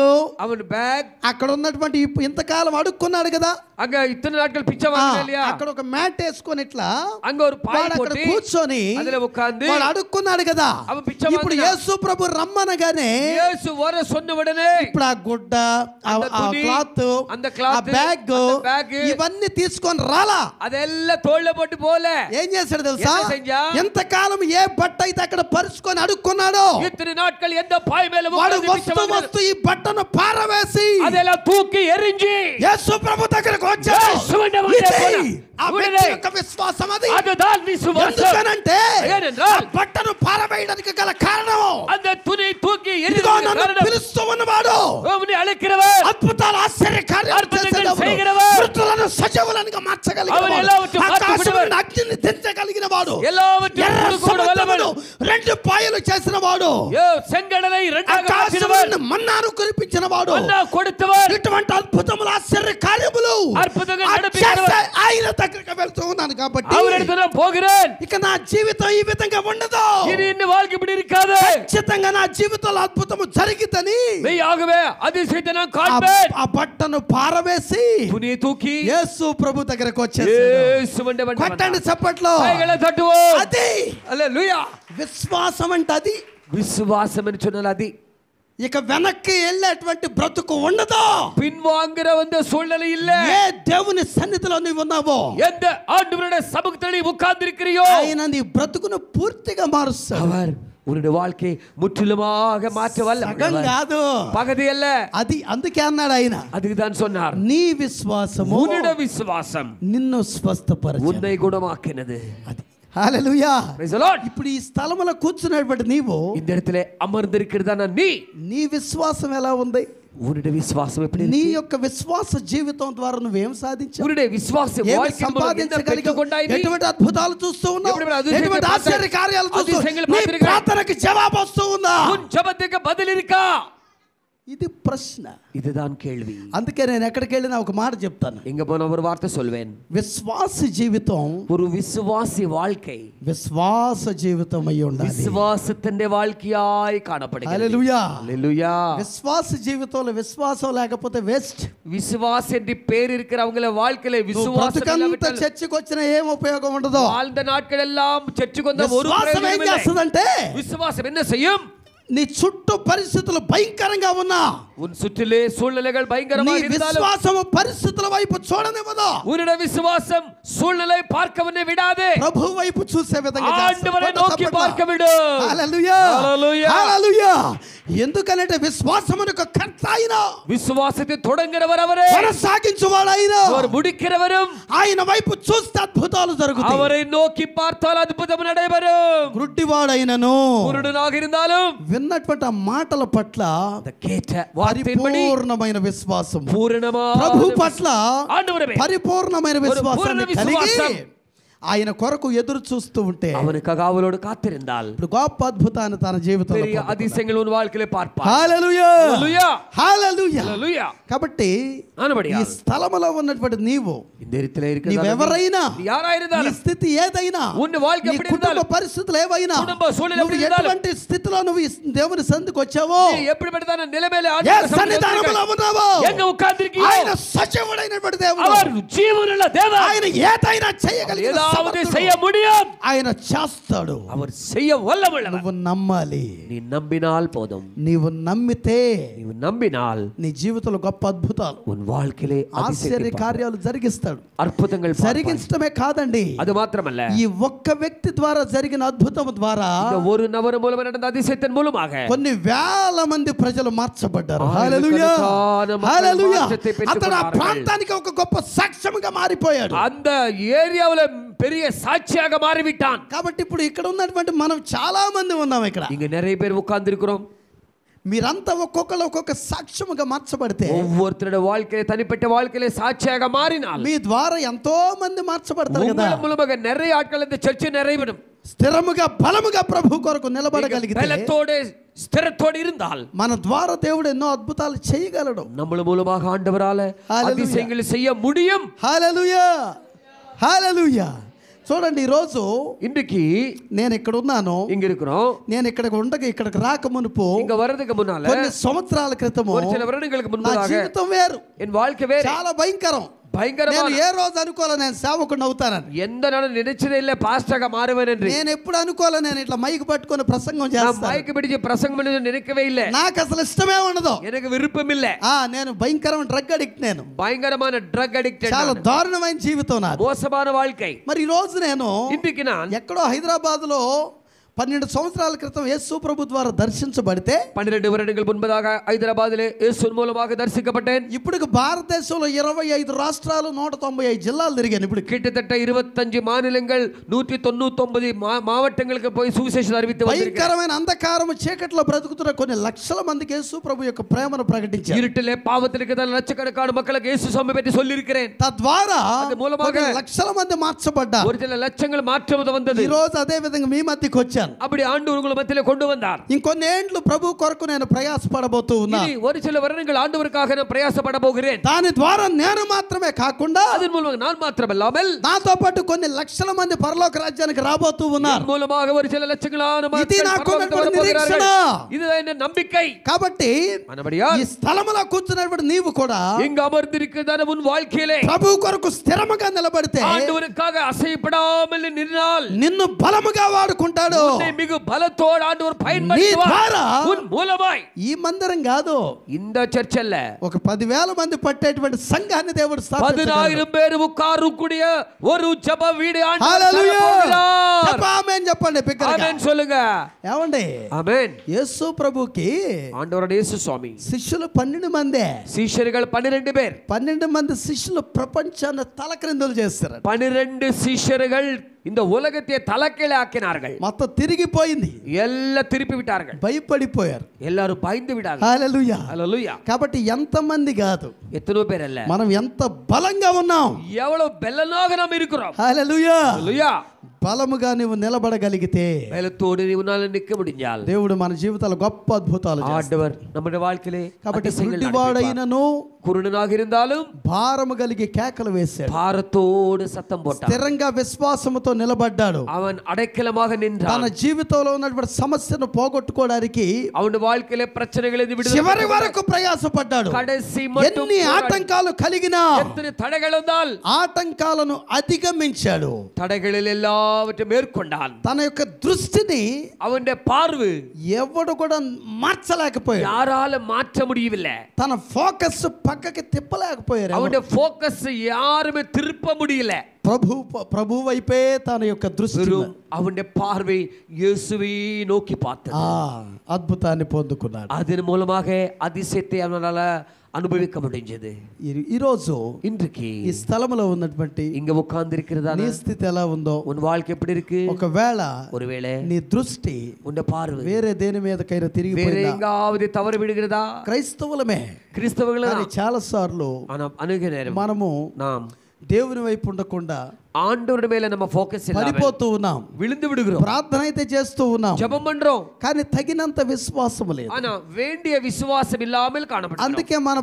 அவன் பேக், అక్కడ ఉన్నటువంటి ఇంతకాలం అడుక్కున్నాడు కదా, அங்க இத்தனை நாட்கள் பிச்சை வாங்கினா இல்லையா, అక్కడ ఒక మ్యాట్ వేసుకొని ఇట్లా அங்க ஒரு பாய் போட்டு కూర్చొని அதுல உட்கார்ந்து వాడు అడుక్కున్నాడు కదా. அவன் பிச்சை ఇప్పుడు యేసు ప్రభు రమ్మనగానే యేసు వర சொன்ன உடனே ఇప్పుడు ఆ గుడ్డ, ఆ క్లాత్, ఆ బ్యాగ్ ఇవన్నీ తీసుకొని రాలా. అదెల్లా తోళ్ళ పట్టు పోలే. ఏం చేశాడు తెలుసా? ఎంతకాలం ఏ బట్ట అయితే అక్కడ పరుచుకొని అడుక్కున్నాడో, ఇతని నాట్కల్ ఎంత పాయ మేల వాడు వస్తు ఈ బట్టను పారవేసి అదెలా తూకి ఎరించి యేసు ప్రభు దగ్గరకు వచ్చాడు. ఆ వ్యక్తి యొక్క విశ్వాసం అది. ఎందుకనంటే ఆ బట్టను పారవేయడానికి గల కారణం, அந்த துணி தூக்கி పిలుస్తూ ఉన్నవాడు, అழைக்கிறவர், అద్భుతాలు ఆశ్చర్య కార్యాలు చేసేవాడు, మృతులను సజీవులుగా మార్చగలిగినవాడు, ఆకాశమును అగ్నిని దించగలిగిన వాడు, సముద్రమును రెండు పాయలు చేసిన వాడు, செங்கடலை ఆకాశమును మన్నాను కురిపించిన వాడు, ఇటువంటి అద్భుతములు ఆశ్చర్య కార్యములు ఆయన దగ్గరికి వెళ్తూ ఉన్నాను కాబట్టి ఇక నా జీవితం ఈ విధంగా ఉండదు. ఖచ్చితంగా నా జీవితంలో అద్భుతము జరిగితని ఆ బట్టను పారవేసి యేసు ప్రభు దగ్గరకు వచ్చేసాడు. కొట్టండి చప్పట్లో. అది విశ్వాసం అంటే అది. విశ్వాసం అని சொன்னால் అది ఇక వెనక్కి వెళ్ళేటువంటి బ్రతుకు ఉండదు. பின்வாங்குற வந்த சூழ்நிலை இல்ல. ఏ దేవుని సన్నిధిలో నీవు ఉన్నావో, எந்த ஆண்டவருடைய சமூகத்தில் நீ உட்கார்ந்திருக்கிறியோ, ఆయన నీ బ్రతుకును పూర్తిగా మారుస్తాడు. அவர் உன்னுடைய வாழ்க்கையை முற்றிலுமாக மாற்ற సగం కాదు, பகுதி அல்ல. అది అందుకే అన్నాడు ఆయన. அதுக்கு தான் சொன்னார், నీ విశ్వాసము, உன்னுடைய விசுவாசம் నిన్ను స్వస్థపరచెను, உன்னை குணமாக்கினது. అది హల్లెలూయా. Praise the lord. ఇప్పుడు ఈ స్థలములో కూర్చున్నటువంటి నీవు, இந்த இடத்திலே அமர்ந்திருக்கிறதான నీ విశ్వాసం ఎలా ఉంది? உன்னுடைய விசுவாசம் எப்படி నీ இருக்கு? యొక్క విశ్వాస జీవితం ద్వారా నువ్వేం సాధించావు? உன்னுடைய விசுவாச ఏమి வாழ்க்கையின் மூலம் என்ன సంపాదించగలిగావు? பெற்றுக்கொண்டாய் நீ? ఎటువంటి అద్భుతాలు చూస్తూ ఉన్నావు? ఎటువంటి అద్భుతాలు ఎటువంటి ఆశ్చర్య కార్యాలు చూస్తూ అతిశయங்களை నీ பார்த்திருக்கிறாய்? ప్రార్థనకి జవాబు వస్తూ ఉందా? உன் ஜெபத்துக்கு பதில் இருக்கா? ఇది ప్రశ్న. இதுதான் கேள்வி. అందుకే నేను ఎక్కడికి వెళ్ళినా ఒక మాట చెప్తాను. எங்க போன ஒரு வார்த்தை சொல்வேன். విశ్వాస జీవితం ஒரு விசுவாசி வாழ்க்கை విశ్వాస జీవితం అయి ఉండాలి. விசுவாசத்தின் வாழ்க்கையாய் காணப்படுகிறது. హల్లెలూయా. ஹalleluya. విశ్వాస జీవితంలో విశ్వాసం లేకపోతే వేస్ట్. விசுவாசம் என்று பேர் இருக்கிறவங்கள வாழ்க்கையில விசுவாசம் అంత இல்லாவிட்டால் చర్చికి వచ్చిన ఏం ఉపయోగం ఉండదు. வாழ்ந்த நாட்கள் எல்லாம் చర్చికి வந்த ஒரு విశ్వాసం ఏం ప్రయోజనం இல்லை. చేస్తుందంటే விசுவாசம் என்ன செய்யும்? నీ చుట్టూ పరిస్థితులు భయంకరంగా ఉన్నా உன் சுற்றிலே சூழ்நிலைகள் నీ பயங்கரமாக இருந்தாலும் విశ్వాసము పరిస్థితుల వైపు చూడనివ్వదు. உன்னுடைய விசுவாசம் சூழ்நிலை பார்க்கவனே விடாதே. ప్రభు వైపు చూసే విధంగా ஆண்டவரை நோக்கி பார்க்க விடு. హల్లెలూయా. హల్లెలూయా. హల్లెలూయా. ఎందుకంటే విశ్వాసమునకు కర్త ఆయన, விசுவாசத்தை தொடங்குறவர் அவரே, కొనసాగించువాడు ఆయన, அவர் முடிக்கிறவரும். ఆయన వైపు చూస్తే అద్భుతాలు జరుగుతాయి. அவரை நோக்கி பார்த்தால் அற்புதம் நடைபெறும். గుడ్డివాడైనను குருடனாக இருந்தாலும் విన్నటువంటి ఆ మాటల పట్ల அந்த கேட்ட வார்த்தையின்படி పరిపూర్ణమైన విశ్వాసం, பூரணமான ప్రభు పట్ల ஆண்டவரே పరిపూర్ణమైన విశ్వాసాన్ని పూర్ణ కలిగి విశ్వాసం. ఆయన కొరకు ఎదురు చూస్తూ ఉంటే அவனுக்கு காவலோடு காத்திருந்தால் ఇప్పుడు గొప్ప అద్భుతాన్ని తన జీవితంలో பெரிய அதிசயங்கள் உன் வாழ்க்கையிலே பார்ப்பாய். హల్లెలూయా. హల్లెలూయా. హల్లెలూయా. హల్లెలూయా. కాబట్టి ஆனபடியா ఈ స్థలములో ఉన్నటువంటి నీవు, இந்த இடத்திலே இருக்கிற నీవెవరైనా, நீ யாராயிருந்தாலும் నీ స్థితి ఏదైనా, உன் வாழ்க்கை నీ எப்படி కుటుంబ இருந்தாலும் పరిస్థితులు ఏవైనా, కుటుంబ సూழ்நிலை నువ్వు எப்படி இருந்தாலும் ఎటువంటి స్థితిలో నువ్వు ఈ దేవుని సందుకు వచ్చావో, நீ எப்படிப்பட்டதான நிலைமையிலே ఏ ஆண்டவர் సన్నిధానములో ఉన్నావో, எங்க உட்கார்ந்திருக்கியோ ఆయన సజీవుడైనటువంటి దేవుడు, அவர் ஜீவனுள்ள தேவன். ఆయన ఏదైనా చేయగలిగిన ஏதாவது సమర్థుడు. செய்ய முடியும். ఆయన చేస్తాడు. அவர் செய்ய வல்லவல்லவர். నువ్వు నమ్మాలి. நீ நம்பினால் போதும். నీవు నమ్మితే நீ நம்பினால் నీ జీవితంలో గొప్ప అద్భుతాలు, உன் வாழ்க்கையிலே ఆశ్చర్య కార్యాలు జరిగిస్తాడు. అద్భుతంగా జరిగించడమే కాదండి, அது మాత్రమல்ல, ఈ ఒక్క వ్యక్తి ద్వారా జరిగిన అద్భుతం ద్వారా இந்த ஒரு நபர் மூலமாக நடந்த அதிசயத்தின் மூலமாக కొన్ని వేల మంది ప్రజలు మార్చబడ్డారు. ఆయిరకణకాన హల్లెలూయా. மக்கள் హల్లెలూయా. మార్చத்தை అతడు ఆ పెట్టుకున్నారు. ప్రాంతానికి ఒక గొప్ప సాక్ష్యంగా మారిపోయాడు. அந்த ఏరియాలో பெரிய సాక్షిயாக మారిவிட்டான். కాబట్టి ఇప్పుడు ఇక్కడ ఉన్నటువంటి మనం చాలా మంది ఉన్నాం. ఇక్కడ இங்க நிறைய பேர் உட்கார்ந்து இருக்கிறோம். మీరంతా ఒక్కొక్కరు ఒక్కొక్క సాక్ష్యముగా మార్చబడితే, ஒவ்வொருத்தருடைய வாழ்க்கையில தனிப்பட்ட வாழ்க்கையில சாட்சியாக மாறினால் మీ ద్వారా ఎంతో మంది మార్చబడతారు కదా. உங்கள் மூலமாக நிறைய ஆட்கள் இந்த சர்ச்சை நிறைவேறும். స్థిరముగా బలముగా ప్రభు కొరకు నిలబడగలిగితే, பலத்தோடு ஸ்திரத்தோடு இருந்தால் మన ద్వారా దేవుడు ఎన్నో అద్భుతాలు చేయగలడు. நம்மள மூலமாக ஆண்டவரால హల్లెలూయా. அதிசயங்களை செய்ய முடியும். హల్లెలూయా. హల్లెలూయా. చూడండి, ఈరోజు இன்றைக்கு నేను ఇక్కడ ఉన్నాను. இங்க இருக்கிறோம். నేను ఇక్కడికి ఉండగా ఇక్కడికి రాక మునుపు இங்க வர்றதுக்கு முன்னால కొన్ని సంవత్సరాల క్రితము ஒரு சில வருடங்களுக்கு నా முன்பதாக జీవితం వేరు, என் வாழ்க்கை வேற, చాలా భయంకరం. నేను பயங்கரமான. ఏ రోజు అనుకోలే నేను సేవకుడిని అవుతానని. எந்த நாளும் நினைச்சதே இல்ல பாஸ்டராக மாறுவேன் என்று. నేను ఎప్పుడు అనుకోలే నేను ఇట్లా మైక్ పట్టుకొని ప్రసంగం நான் చేస్తాను. மைக்கு பிடிச்சு பிரசங்கம் பண்ணி நினைக்கவே இல்ல. నాకు అసలు ఇష్టమే ఉండదు. எனக்கு విருப்பம் இல்ல. నేను భయంకరమైన డ్రగ్ అడిక్ట్. నేను பயங்கரமான ட்ரக் அடிக்டட். చాలా దారుణమైన జీవితం నాది. மோசமான வாழ்க்கை. మరి ఈ రోజు నేను இன்றைக்கு நான் ఎక్కడో హైదరాబాద్ లో 12 సంవత్సరాల క్రితం యేసు ప్రభు ద్వారా దర్శించబడితే, 12 வருடங்கள் முன்பதாக ஹைதராபாதிலே இயேசுவின் மூலமாக தரிசிக்கப்பட்டேன். ఇప్పుడు భారతదేశంలో 25 రాష్ట్రాలు 195 జిల్లాలు తిరిగాను. ఇప్పుడు கிட்டத்தட்ட 25 மாநிலங்கள் 199 மாவட்டங்களுக்கு போய் சுவிசேஷம் அறிவித்து வந்திருக்கிறேன். భయంకరమైన అంధకారము చీకట్లో బ్రతుకుతున్న కొన్ని లక్షల మందికి యేసు ప్రభు యొక్క ప్రేమను ప్రకటించారు. இருட்டிலே பாவத்தில் இருக்கிற லட்சக்கணக்கான மக்களுக்கு இயேசு சுவாமி பற்றி சொல்லி இருக்கிறேன். తద్వారా அது மூலமாக కొన్ని లక్షల మంది మార్చబడ్డారు. ஒரு சில லட்சங்கள் மாற்றம் வந்தது. ఈ రోజు అదే విధంగా మీ మధ్యకి వచ్చాను. அப்படி ஆண்டவர் உங்கள் மத்தியிலே கொண்டு வந்தார். ఇంకొన్ని ఏండ్లు ప్రభు కొరకు నేను ప్రయాసపడబోతూ ఉన్నా. இனி ஒரு சில வருடங்கள் ஆண்டவருக்காக நான் பிரயாசப்பட போகிறேன். దాని ద్వారా నేను మాత్రమే కాకుండా அதன் மூலமாக நான் மாத்திரமல்லாமல் నాతో పాటు కొన్ని లక్షల మంది పరలోక రాజ్యానికి రాబోతూ ఉన్నారు. இதன் மூலமாக ஒரு சில லட்சங்களான ఇది மக்கள் నాకు பரலோகத்துக்கு ఉన్నటువంటి வரப்போகிறார்கள். నిరీక్షణ. இதுதான் என் நம்பிக்கை. కాబట్టి ஆனபடியால் ఈ స్థలములో కూర్చున్నటువంటి నీవు కూడా இங்கு அமர்ந்திருக்கிறதான உன் வாழ்க்கையிலே ప్రభు కొరకు స్థిరముగా నిలబడితే ஆண்டவருக்காக அசைப்படாமல் நின்றால் నిన్ను బలముగా వాడుకుంటాడు. உன்னை மிகு பலத்தோடு ஆண்டவர் నీ பயன்படுத்துவார். ద్వారా உன் மூலமாய் ఈ మందిరం కాదు, இந்த சர்ச் அல்ல, ఒక 10,000 మంది పట్టేటువంటి సంఘాన్ని దేవుడు స్థాపించాడు. 10,000 பேர் உட்காரக்கூடிய ஒரு ஜெப வீடு ஆண்டவர் హల్లెలూయా. தரப்போகிறார். చెప్పు ఆమేన్ చెప్పండి బిగ్గరగా. ஆமென் சொல்லுங்க. ఏమండి, ஆமென். యేసు ప్రభుకి ஆண்டவருடைய இயேசு சுவாமி శిష్యులు 12 మందే. சீஷர்கள் 12 பேர். 12 మంది శిష్యులు ప్రపంచాన్ని తలక్రిందులు చేస్తారు. 12 சீஷர்கள் இந்த உலகத்தை தலைக்கீழ ஆக்கினார்கள். మొత్తం తిరిగిపోయింది. எல்லாம் திருப்பி விட்டார்கள். భయపడిపోయారు. எல்லாரும் பயந்து விட்டார்கள். హల్లెలూయా. హల్లెలూయా. కాబట్టి ఎంతమంది కాదు, எத்தனை பேர் அல்ல, మనం ఎంత బలంగా ఉన్నాం, எவ்வளவு பெலனாக நாம் இருக்கிறோம். హల్లెలూయా. హల్లెలూయా. బలముగా నీవు నిలబడగలిగితే, பலத்தோடு நீவுனால நிக்க முடிஞ்சால் దేవుడు మన జీవితాల్లో గొప్ప అద్భుతాలు చేస్తాడు. ஆண்டவர் நம்முடைய வாழ்க்கையிலே కాబట్టి గుడ్డివాడైనను குருடனாக இருந்தாலும் భారము కలిగి కేకలు వేశాడు. భారతోடு సత్తం పోட்டான். స్థిరంగా విశ్వాసముతో నిలబడ్డాడు. அவன் అడக்கలமாக நின்றான். తన జీవితంలో ఉన్నటువంటి సమస్యను పోగొట్టుకోవడానికి அவன் வாழ்க்கையிலே பிரச்சனைகளிலிருந்து விடுதலை చివరి వరకు ప్రయాసపడ్డాడు. கடைசி மட்டும் ఎన్ని ఆటంకాలు కలిగినా எத்தனை தடைகள் வந்தால் ఆటంకాలను అధిగమించాడు. தடைகளில் எல்லாவற்றையும் மேற்கொண்டான். తన యొక్క దృష్టిని அவனுடைய பார்வை ఎవడు కూడా మార్చలేకపోయాడు. யாரால மாற்ற முடியவில்லை. తన ఫోకస్ పక్కకి తిప్పలేకపోయారు. அவனுடைய ஃபோக்கஸ் யாருமே திருப்ப முடியல. ప్రభు వైపే తన యొక్క దృష్టి, அவனுடைய பார்வை இயேசுவை நோக்கி பார்த்தது. అద్భుతాన్ని పొందుకున్నాడు. அதன் மூலமாக அதிசயத்தை அவனால అనుభవిக்க முடிஞ்சது. ఈరోజు இன்றைக்கு ఈ స్థలములో ఉన్నటువంటి இங்க உட்கார்ந்து இருக்கிறதா నీ స్థితి ఎలా ఉందో, உன் வாழ்க்கை எப்படி இருக்கு? ఒకవేళ నీ దృష్టి உன் பார்வை వేరే దేని మీదకైనా வேற తిరిగిపోయిందా, எங்காவது தவறு விடுகிறதா? క్రైస్తవులమే கிறிஸ்தவர்களே చాలా సార్లు அணுக நேரம் మనము நாம் దేవుని వైపు ఉండకుండా ஆண்டவருடைய மேல நம்ம ஃபோக்கஸ் இல்லாம పడిపోతూ ఉన్నాం. விழுந்து விடுகிறோம். ప్రార్థన అయితే చేస్తూ ఉన్నాం, ஜெபம் பண்றோம், కానీ తగినంత విశ్వాసం లేదు. ஆனா வேண்டிய விசுவாசம் இல்லாமல் காணப்படுகிறோம். అందుకే మన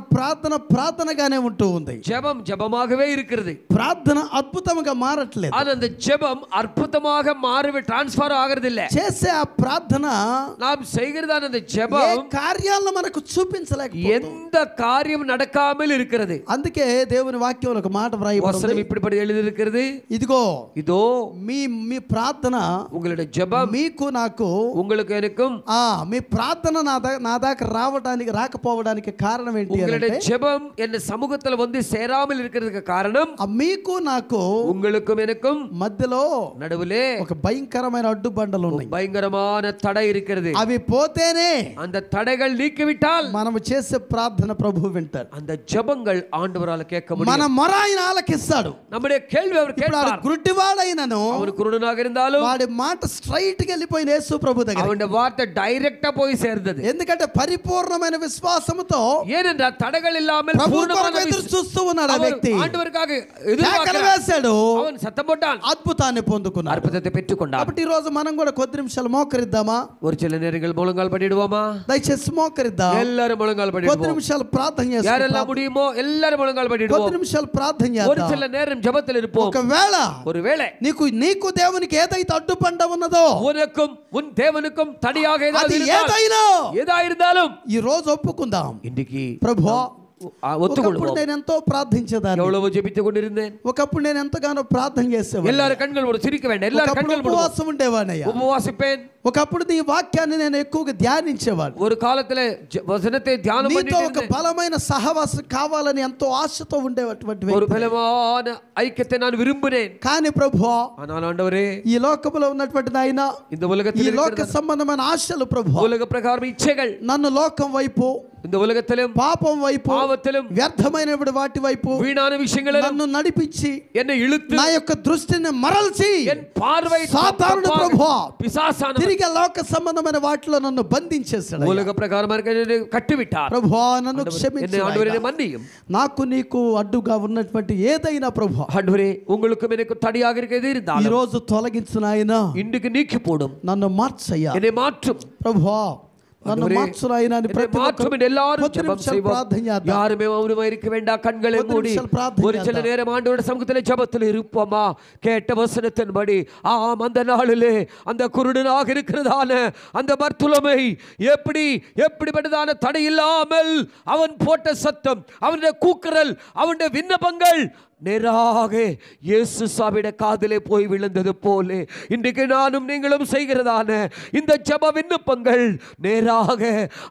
ప్రార్థనగానే ఉంటూ ఉంది. ஜெபம் ஜெபமாகவே இருக்கிறது. ప్రార్థన అద్భుతంగా మారట్లేదు. ஆனா அந்த ஜெபம் அற்புதமாக மாறவே ட்ரான்ஸ்ஃபர் ஆகிறது இல்ல. చేసే ఆ ప్రార్థన நாம் செய்கிறதான அந்த ఏ ஜெபம் కార్యాలను మనకు చూపించలేకపోతుంది. எந்த காரியம் நடக்காமல் இருக்கிறது. అందుకే దేవుని వాక్యంలో ఒక మాట వ్రాయబడింది. வசனம் இப்படிப்படி எழுதி இருக்கிறது. ఇదిగో இதோ మీ ప్రార్థన, உங்களுடைய ஜெபம் మీకు నాకు, உங்களுக்கு எனக்கும், మీ ప్రార్థన నా దాకా రాకపోవడానికి కారణం ఏంటి உங்களுடைய అంటే, ஜெபம் என்ன சமூகத்துல வந்து சேராமல் இருக்கிறதுக்கு காரணம் మీకు నాకు உங்களுக்கும் எனக்கும் మధ్యలో நடுவுலே ఒక భయంకరమైన అడ్డుబండలు ఉన్నాయి. பயங்கரமான தடை இருக்கிறது. అవి పోతేనే அந்த தடைகள் நீக்கிவிட்டால் మనము చేసే ప్రార్థన ప్రభు వింటాడు. அந்த ஜெபங்கள் ஆண்டவரால கேட்க మన முடியும். మొర ఆయన ఆలకిస్తాడు. நம்முடைய కేள்వి அவர் கேட்பார். గుడ్డివాడైనను அவர் குருடனாக இருந்தாலும் వాడి మాట స్ట్రైట్ గా వెళ్ళిపోయిన యేసు ప్రభు దగ్గర. அவனுடைய வார்த்தை டைரக்டா போய் சேர்ந்தது. ఎందుకంటే పరిపూర్ణమైన విశ్వాసముతో ஏனென்றால் தடைகள் இல்லாமல் ప్రభు பூர்ணமான కొరకు ఎదురు చూస్తూ ఉన్నాడు ఆ వ్యక్తి. ஆண்டவருக்காக కేకలు எதிர்பார்க்கிறார். వేశాడు, அவன் சத்தம் போட்டான், అద్భుతాన్ని పొందుకున్నాడు. அற்புதத்தை பெற்றுக்கொண்டான். కాబట్టి ఈ రోజు మనం కూడా కొద్ది నిమిషాలు మోకరిద్దామా? ஒரு சில நேரங்கள் முழங்கால் பண்ணிடுவோமா? దయచేసి మోకరిద్దాం. எல்லாரும் முழங்கால் కొద్ది பண்ணிடுவோம். నిమిషాలు ప్రార్థన చేద్దాం. யாரெல்லாம் முடியுமோ எல்லாரும் முழங்கால் కొద్ది பண்ணிடுவோம். నిమిషాలు ప్రార్థన ஒரு చేద్దాం. சில நேரம் ஜெபத்தில் இருப்போம். ఒకవేళ నీకు దేవునికి ఏదైతే అడ్డుబండ ఉన్నదో, உனக்கும் உன் தேவனுக்கும் தடையாக అది ஏதாயிருந்தாலும் ఈ రోజు ఒప్పుకుందాం. இன்றைக்கு ప్రభువా, ఒకప్పుడు ஒத்துக்கொள்வோம். నేను ఎంతో ప్రార్థించేదాన్ని, எவ்வளவு ஜெபித்துக் கொண்டிருந்தேன். ఒకప్పుడు నేను ఎంతగానో ప్రార్థన చేసేవాడిని. எல்லாரும் கண்கள் மூடு, சிரிக்க வேண்டாம். எல்லாரும் கண்கள் மூடு. ఉపవాసం ఉండేవాడినయ్యా. உபவாசிப்பேன். ఒకప్పుడు నీ వాక్యాన్ని నేను ఎక్కువగా ధ్యానించేవాడిని. ஒரு காலத்துல வசனத்தை தியானம் నీతో ఒక பண்ணிட்டு బలమైన సహవాసం కావాలని ఎంతో ఆశతో ఉండేటువంటి ஒரு వ్యక్తి. பலமான ఐక్యத்தை நான் விரும்பினேன். కానీ ప్రభువా, ஆனால் ஆண்டவரே, ఈ లోకములో ఉన్నటువంటి నాయన, இந்த ఈ உலகத்தில் లోక இருக்கிற సంబంధమైన ఆశలు ప్రభువా, உலக பிரகாரம் இச்சைகள் నన్ను లోకం వైపు, இந்த உலகத்திலும் పాపం వైపు, பாவத்திலும் వ్యర్థమైన వాటి వైపు வீணான விஷயங்களிலும் నన్ను నడిపించి என்னை இழுத்து నా యొక్క దృష్టిని మరల్చి என் பார்வை సాతానుడు ప్రభువా பிசாசான తిరిగి లోక సంబంధమైన వాటిలో నన్ను బంధించేశాడు. உலக பிரகாரம் கட்டுவிட்டார். ప్రభువా, నన్ను என்னை క్షమించు. ஆண்டவரே மன்னியும். నాకు నీకు అడ్డుగా ఉన్నటువంటి ఏదైనా ప్రభువా, ஆண்டவரே, உங்களுக்கும் எனக்கும் தடையாக இருக்கிறது ఈ இருந்தாலும் రోజు తొలగించు నాయనా. இன்றைக்கு நீக்கி போடும். నన్ను మార్చయ్యా என்னை மாற்றும். ప్రభువా, నన్ను మార్చు నాయనా అని ప్రతి மாற்றும் என்று எல்லாரும் కొద్ది ஜெபம் నిమిషాలు செய்வோம். ప్రార్థన చేద్దాం. யாருமே மௌனமா இருக்க வேண்டாம். கண்களை కొద్ది மூடி నిమిషాలు ప్రార్థన ஒரு சில చేద్దాం. நேரம் ஆண்டவருடைய சமூகத்திலே ஜெபத்தில் இருப்போமா? கேட்ட வசனத்தின்படி ஆம், அந்த நாளிலே அந்த குருடனாக இருக்கிறதான அந்த பர்துலமை எப்படிப்பட்டதான தடை இல்லாமல் அவன் போட்ட சத்தம், அவனுடைய கூக்குரல், அவனுடைய விண்ணப்பங்கள் நேராக இயேசு சாவிட காதிலே போய் விழுந்தது போலே இன்றைக்கு நானும் நீங்களும் செய்கிறதான இந்த ஜெப விண்ணப்பங்கள் நேராக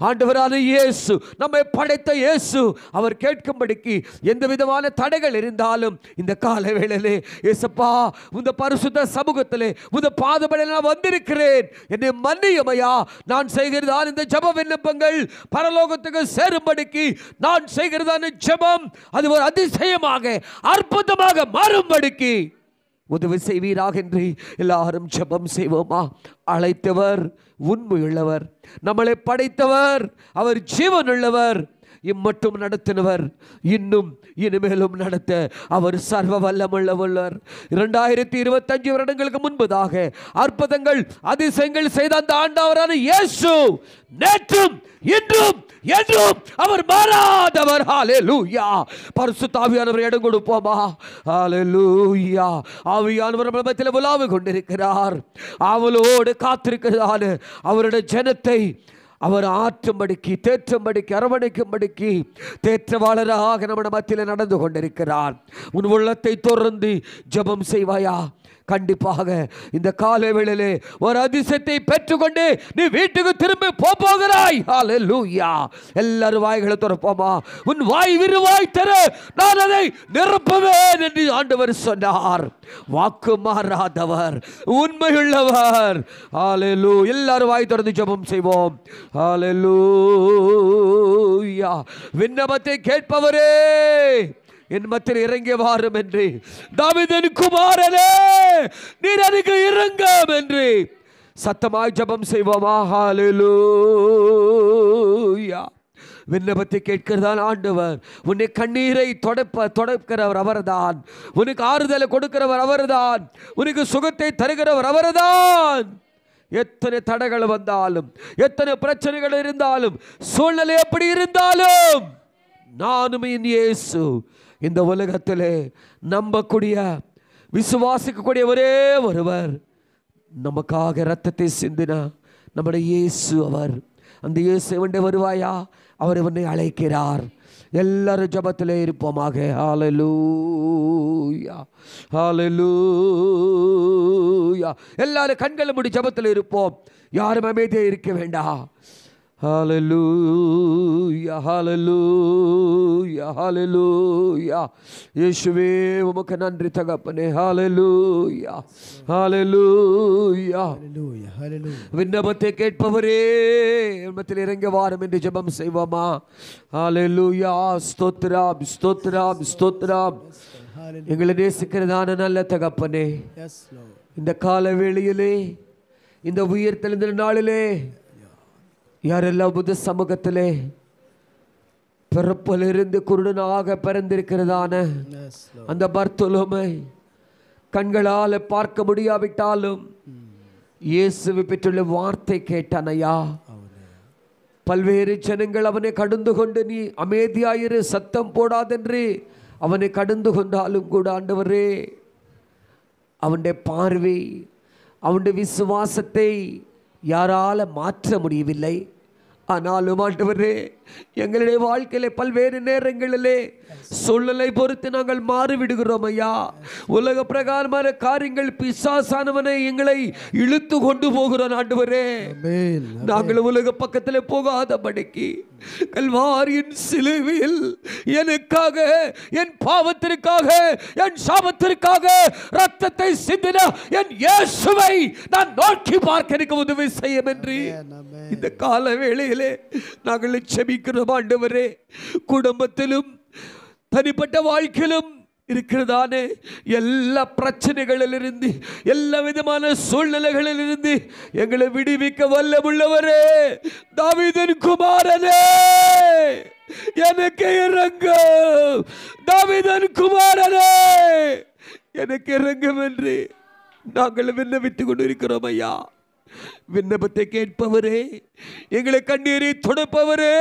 ஆண்டவரான இயேசு, நம்மை படைத்த இயேசு, அவர் கேட்கும்படிக்கு எந்த விதமான தடைகள் இருந்தாலும் இந்த கால வேளையிலே, இயேசுப்பா, உந்த பரிசுத்த சமூகத்திலே உந்த பாதபடியில் நான் வந்திருக்கிறேன், என்னை மன்னியுமையா. நான் செய்கிறதான இந்த ஜெப விண்ணப்பங்கள் பரலோகத்துக்கு சேரும்படிக்கு நான் செய்கிறதான ஜெபம் அது ஒரு அதிசயமாக அற்புதமாக மாறும்படிக்கு உதவி செய்வீராக என்று எல்லாரும் ஜெபம் செய்வோமா? அழைத்தவர் உண்மையுள்ளவர், நம்மளை படைத்தவர் அவர் ஜீவனுள்ளவர், இம்மட்டும் நடத்தினவர் இன்னும் இனிமேலும் நடத்த அவர் சர்வ வல்லமுள்ளவர். 2025 வருடங்களுக்கு முன்பதாக அற்புதங்கள் அதிசயங்கள் செய்த அந்த ஆண்டவரான இயேசு நேற்றும் இன்றும் என்றும் அவர் மாறாதவர். ஹல்லேலூயா. பரிசுத்த ஆவியானவர் இடம் கொடுப்போமா? ஹல்லேலூயா. ஆவியானவர் மத்தியில் உலாவி கொண்டிருக்கிறார். அவளோடு காத்திருக்கிறார். அவருடைய ஜனத்தை அவர் ஆற்றும்படிக்கு, தேற்றும்படிக்கு, அரவணைக்கும்படிக்கு தேற்றவாளராக நம்முடைய மத்தியில் நடந்து கொண்டிருக்கிறார். உன் உள்ளத்தை தொடர்ந்து ஜெபம் செய்வாயா? கண்டிப்பாக இந்த காலை வேளையிலே ஒரு அதிசயத்தை பெற்றுக்கொண்டு நீ வீட்டுக்கு திரும்பி போகிறாய். ஹல்லேலூயா. எல்லாரும் வாய்களை திறப்போமா? உன் வாய் விரிவாய் தர நான் அதை நிரப்புவேன் என்று ஆண்டவர் சொன்னார். வாக்கு மாறாதவர், உண்மையுள்ளவர். ஹல்லேலூயா. எல்லாரும் வாய் திறந்து ஜெபம் செய்வோம். ஹல்லேலூயா. விண்ணப்பத்தை கேட்பவரே என் மத்தியில் இறங்கி வாரும் என்று, தாவீதின் குமாரனே நீர் எனக்கு இறங்கும் என்று சத்தமாய் ஜெபம் செய்வோமா? ஹல்லேலூயா. விண்ணப்பத்தை கேட்கிறதான் ஆண்டவர். உன்னை கண்ணீரை தொடக்கிறவர் அவர்தான். உனக்கு ஆறுதலை கொடுக்கிறவர் அவர்தான். உனக்கு சுகத்தை தருகிறவர் அவர்தான். எத்தனை தடைகள் வந்தாலும், எத்தனை பிரச்சனைகள் இருந்தாலும், சூழ்நிலை எப்படி இருந்தாலும், நானும் என் இயேசு இந்த உலகத்திலே நம்பக்கூடிய, விசுவாசிக்கக்கூடிய ஒரே ஒருவர், நமக்காக இரத்தத்தை சிந்தின நம்முடைய இயேசு அவர். அந்த இயேசு வண்டே வருவாயா? அவர் உன்னை அழைக்கிறார். எல்லாரும் ஜெபத்திலே இருப்போமாக. ஹல்லேலூயா. ஹல்லேலூயா. எல்லாரும் கண்களை மூடி ஜெபத்தில் இருப்போம். யாரும் அமைதியாக இருக்க வேண்டாம். ஹல்லேலூயா. ஹல்லேலூயா. ஹல்லேலூயா. இயேசுவே உமக்கு நன்றி தகப்பனே. ஹல்லேலூயா. ஹல்லேலூயா. விண்ணப்பத்தை கேட்பவரே மத்தியில் இறங்கி வாரும் என்று ஜெபம் செய்வோமா? ஹல்லேலூயா. ஸ்தோத்திரம், ஸ்தோத்திரம், ஸ்தோத்திரம். எங்களை நேசிக்கிறதான நல்ல தகப்பனே, இந்த கால வேளையிலே, இந்த உயிர்த்தெழுந்த நாளிலே யாரெல்லாம் புது சமூகத்திலே பிறப்பிலிருந்து குருடனாக பிறந்திருக்கிறதான அந்த பர்த்தோலோமை கண்களால் பார்க்க முடியாவிட்டாலும் இயேசுவை பெற்றுள்ள வார்த்தை கேட்டானையா. பல்வேறு ஜனங்கள் அவனை கடந்து கொண்டு நீ அமைதியாயிரு, சத்தம் போடாதென்று அவனை கடந்து கொண்டாலும் கூட ஆண்டவரே, அவனுடைய பார்வை, அவனுடைய விசுவாசத்தை யாரால மாற்ற முடியவில்லை. ஆனாலும் ஆண்டவரே, எங்களுடைய வாழ்க்கையிலே பல்வேறு நேரங்களிலே சூழ்நிலை பொறுத்து நாங்கள் மாறிவிடுகிறோம் ஐயா. உலக பிரகாரமான காரியங்கள், பிசாசானவனை எங்களை இழுத்து கொண்டு போகிறோம் ஆண்டவரே. நாங்கள் உலக பக்கத்தில் போகாதபடிக்கு கல்வாரியின் சிலுவையில் எனக்காக, என் பாவத்திற்காக, என் சாபத்திற்காக ரத்தத்தை சிந்தின என் இயேசுவை நான் நோக்கி பார்க்க எனக்கு உதவி செய்யும் என்று இந்த கால வேளையிலே நாங்கள் செபிக்கிறோம் ஆண்டவரே. குடும்பத்திலும் தனிப்பட்ட வாழ்க்கையிலும் இருக்கிறதானே எல்லா பிரச்சனைகளிலிருந்து, எல்லா விதமான சூழ்நிலைகளிலிருந்து எங்களை விடுவிக்க வல்லமுள்ளவரே, தாவீதின் குமாரனே எனக்கு இறங்கும், தாவீதின் குமாரனே எனக்கு இறங்கும் என்று நாங்கள் விண்ணப்பித்துக் கொண்டிருக்கிறோம் ஐயா. விண்ணப்பத்தை கேட்பவரே, எங்களை கண்ணீரை துடைப்பவரே,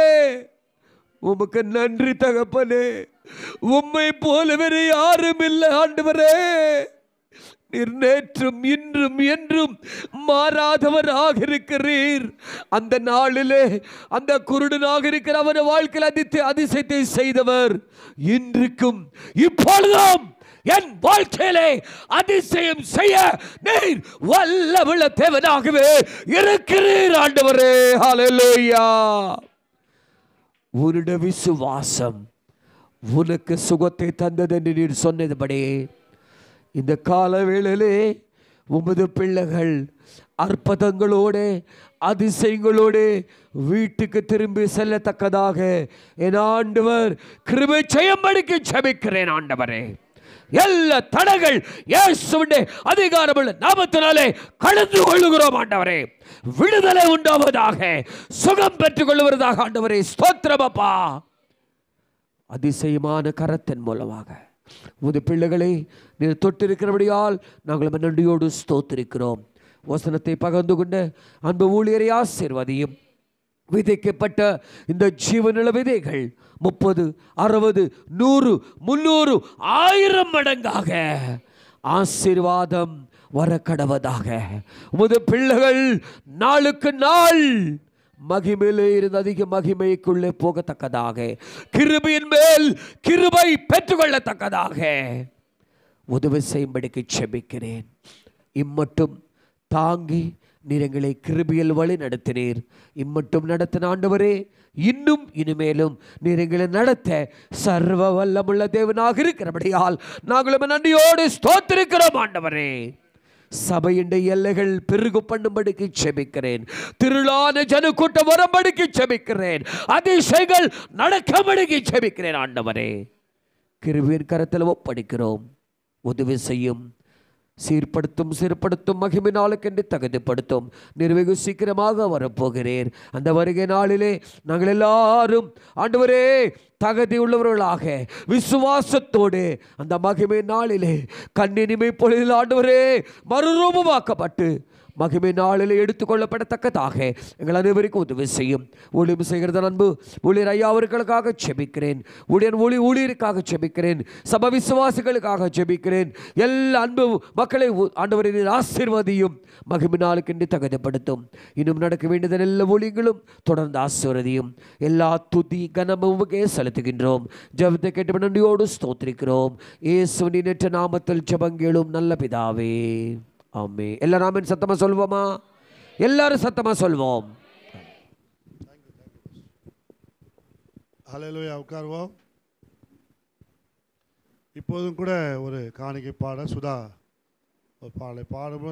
உமக்கு நன்றி தகப்பனே. உம்மை போல வேறு யாரும் இல்லை ஆண்டவரே. நீர் நேற்றும் இன்றும் என்றும் மாறாதவராக இருக்கிறீர். அந்த நாளிலே அந்த குருடனாக இருக்கிற அவர் வாழ்க்கையில் அதிசயத்தை செய்தவர் இன்றைக்கும் இப்பொழுதும் என் வாழ்க்கையிலே அதிசயம் செய்ய நீர் வல்லமுள்ள தேவனாகவே இருக்கிறீர் ஆண்டவரே. ஹல்லேலூயா. உன்னுடைய விசுவாசம் உனக்கு சுகத்தை தந்தது என்று நீர் சொன்னதுபடி இந்த கால வேளையிலே உமது பிள்ளைகள் அற்புதங்களோடு அதிசயங்களோடு வீட்டுக்கு திரும்பி செல்லத்தக்கதாக என் ஆண்டவர் கிருபை செய்யும்படிக்கு ஜெபிக்கிறேன் ஆண்டவரே. எல்லா தடைகள் இயேசுவின் அதிகாரமுள்ள நாமத்தினாலே கடந்து கொள்ளுகிறோம் ஆண்டவரே. விடுதலை உண்டாவதாக, சுகம் பெற்றுக் கொள்வதாக ஆண்டவரே. ஸ்தோத்திரம் அப்பா. அதிசயமான கரத்தின் மூலமாக உமது பிள்ளைகளை நீர் தொட்டிருக்கிறபடியால் நாங்கள் நன்றியோடு ஸ்தோத்திரிக்கிறோம். வசனத்தை பகிர்ந்து கொண்ட அன்பு ஊழியரை ஆசீர்வதியும். விதைக்கப்பட்ட இந்த ஜீவனுள்ள விதைகள் 30, 60, 100, 300, 1000 மடங்காக ஆசீர்வாதம் வர கடவதாக. உமது பிள்ளைகள் நாளுக்கு நாள் மகிமையிலே இருந்து அதிக மகிமைக்குள்ளே போகத்தக்கதாக, கிருபையின் மேல் கிருபை பெற்றுக்கொள்ளத்தக்கதாக உதவி செய்யும்படிக்கு செபிக்கிறேன். இம்மட்டும் தாங்கி நீர் எங்களை கிருபையில் வழி நடத்தினீர். இம்மட்டும் நடத்தின ஆண்டவரே, இன்னும் இனிமேலும் நீர் எங்களை நடத்த சர்வ வல்லமுள்ள தேவனாக இருக்கிறபடியால் நாங்களும் நன்றியோடு ஸ்தோத்திரிக்கிறோம் ஆண்டவரே. சபையின் எல்லைகள் பெருகு பண்ணும்படிக்கு செபிக்கிறேன். திருளான ஜனக்கூட்டம் வரும்படிக்கு செபிக்கிறேன். அதிசயங்கள் நடக்கும்படிக்கு செபிக்கிறேன் ஆண்டவரே. கிருபையின் கரத்தில் ஒப்படைக்கிறோம். உதவி செய்யும், சீர்படுத்தும், சீர்படுத்தும், மகிமை நாளுக்கென்று தகுதிப்படுத்தும். வெகு சீக்கிரமாக வரப்போகிறேன். அந்த வருகை நாளிலே நாங்கள் எல்லாரும் ஆண்டவரே தகுதி உள்ளவர்களாக விசுவாசத்தோடு அந்த மகிமை நாளிலே கண்ணினிமை பொழுதில் ஆண்டவரே மறுரூபமாக்கப்பட்டு மகிமை நாளிலே எடுத்துக்கொள்ளப்படத்தக்கதாக எங்கள் அனைவருக்கும் உதவி செய்யும். ஊழியம் செய்கிறது அன்பு ஊழியர் ஐயா அவர்களுக்காக செபிக்கிறேன். ஊழியருக்காக செபிக்கிறேன். சபை விசுவாசிகளுக்காக செபிக்கிறேன். எல்லா அன்பு மக்களை ஆண்டவரை ஆசீர்வதியும், மகிமை நாளுக்கென்று தகுதிப்படுத்தும். இன்னும் நடக்க வேண்டியது எல்லா ஊழியங்களும் தொடர்ந்து ஆசீர்வதியும். எல்லா துதி கனமும் செலுத்துகின்றோம். ஜெபத்தை கேட்டு நன்றியோடு ஸ்தோத்திரிக்கிறோம். இயேசுவின் நேற்ற நாமத்தில் ஜெபங்களும் நல்ல பிதாவே, ஆமே. எல்லாரும் ஆமென் சத்தமா சொல்வோமா? எல்லாரும் சத்தமா சொல்வோம். ஹல்லேலூயா. உட்காருவோம். இப்போதும் கூட ஒரு காணிக்கை பாட சுதா ஒரு பாடலை பாடும்போது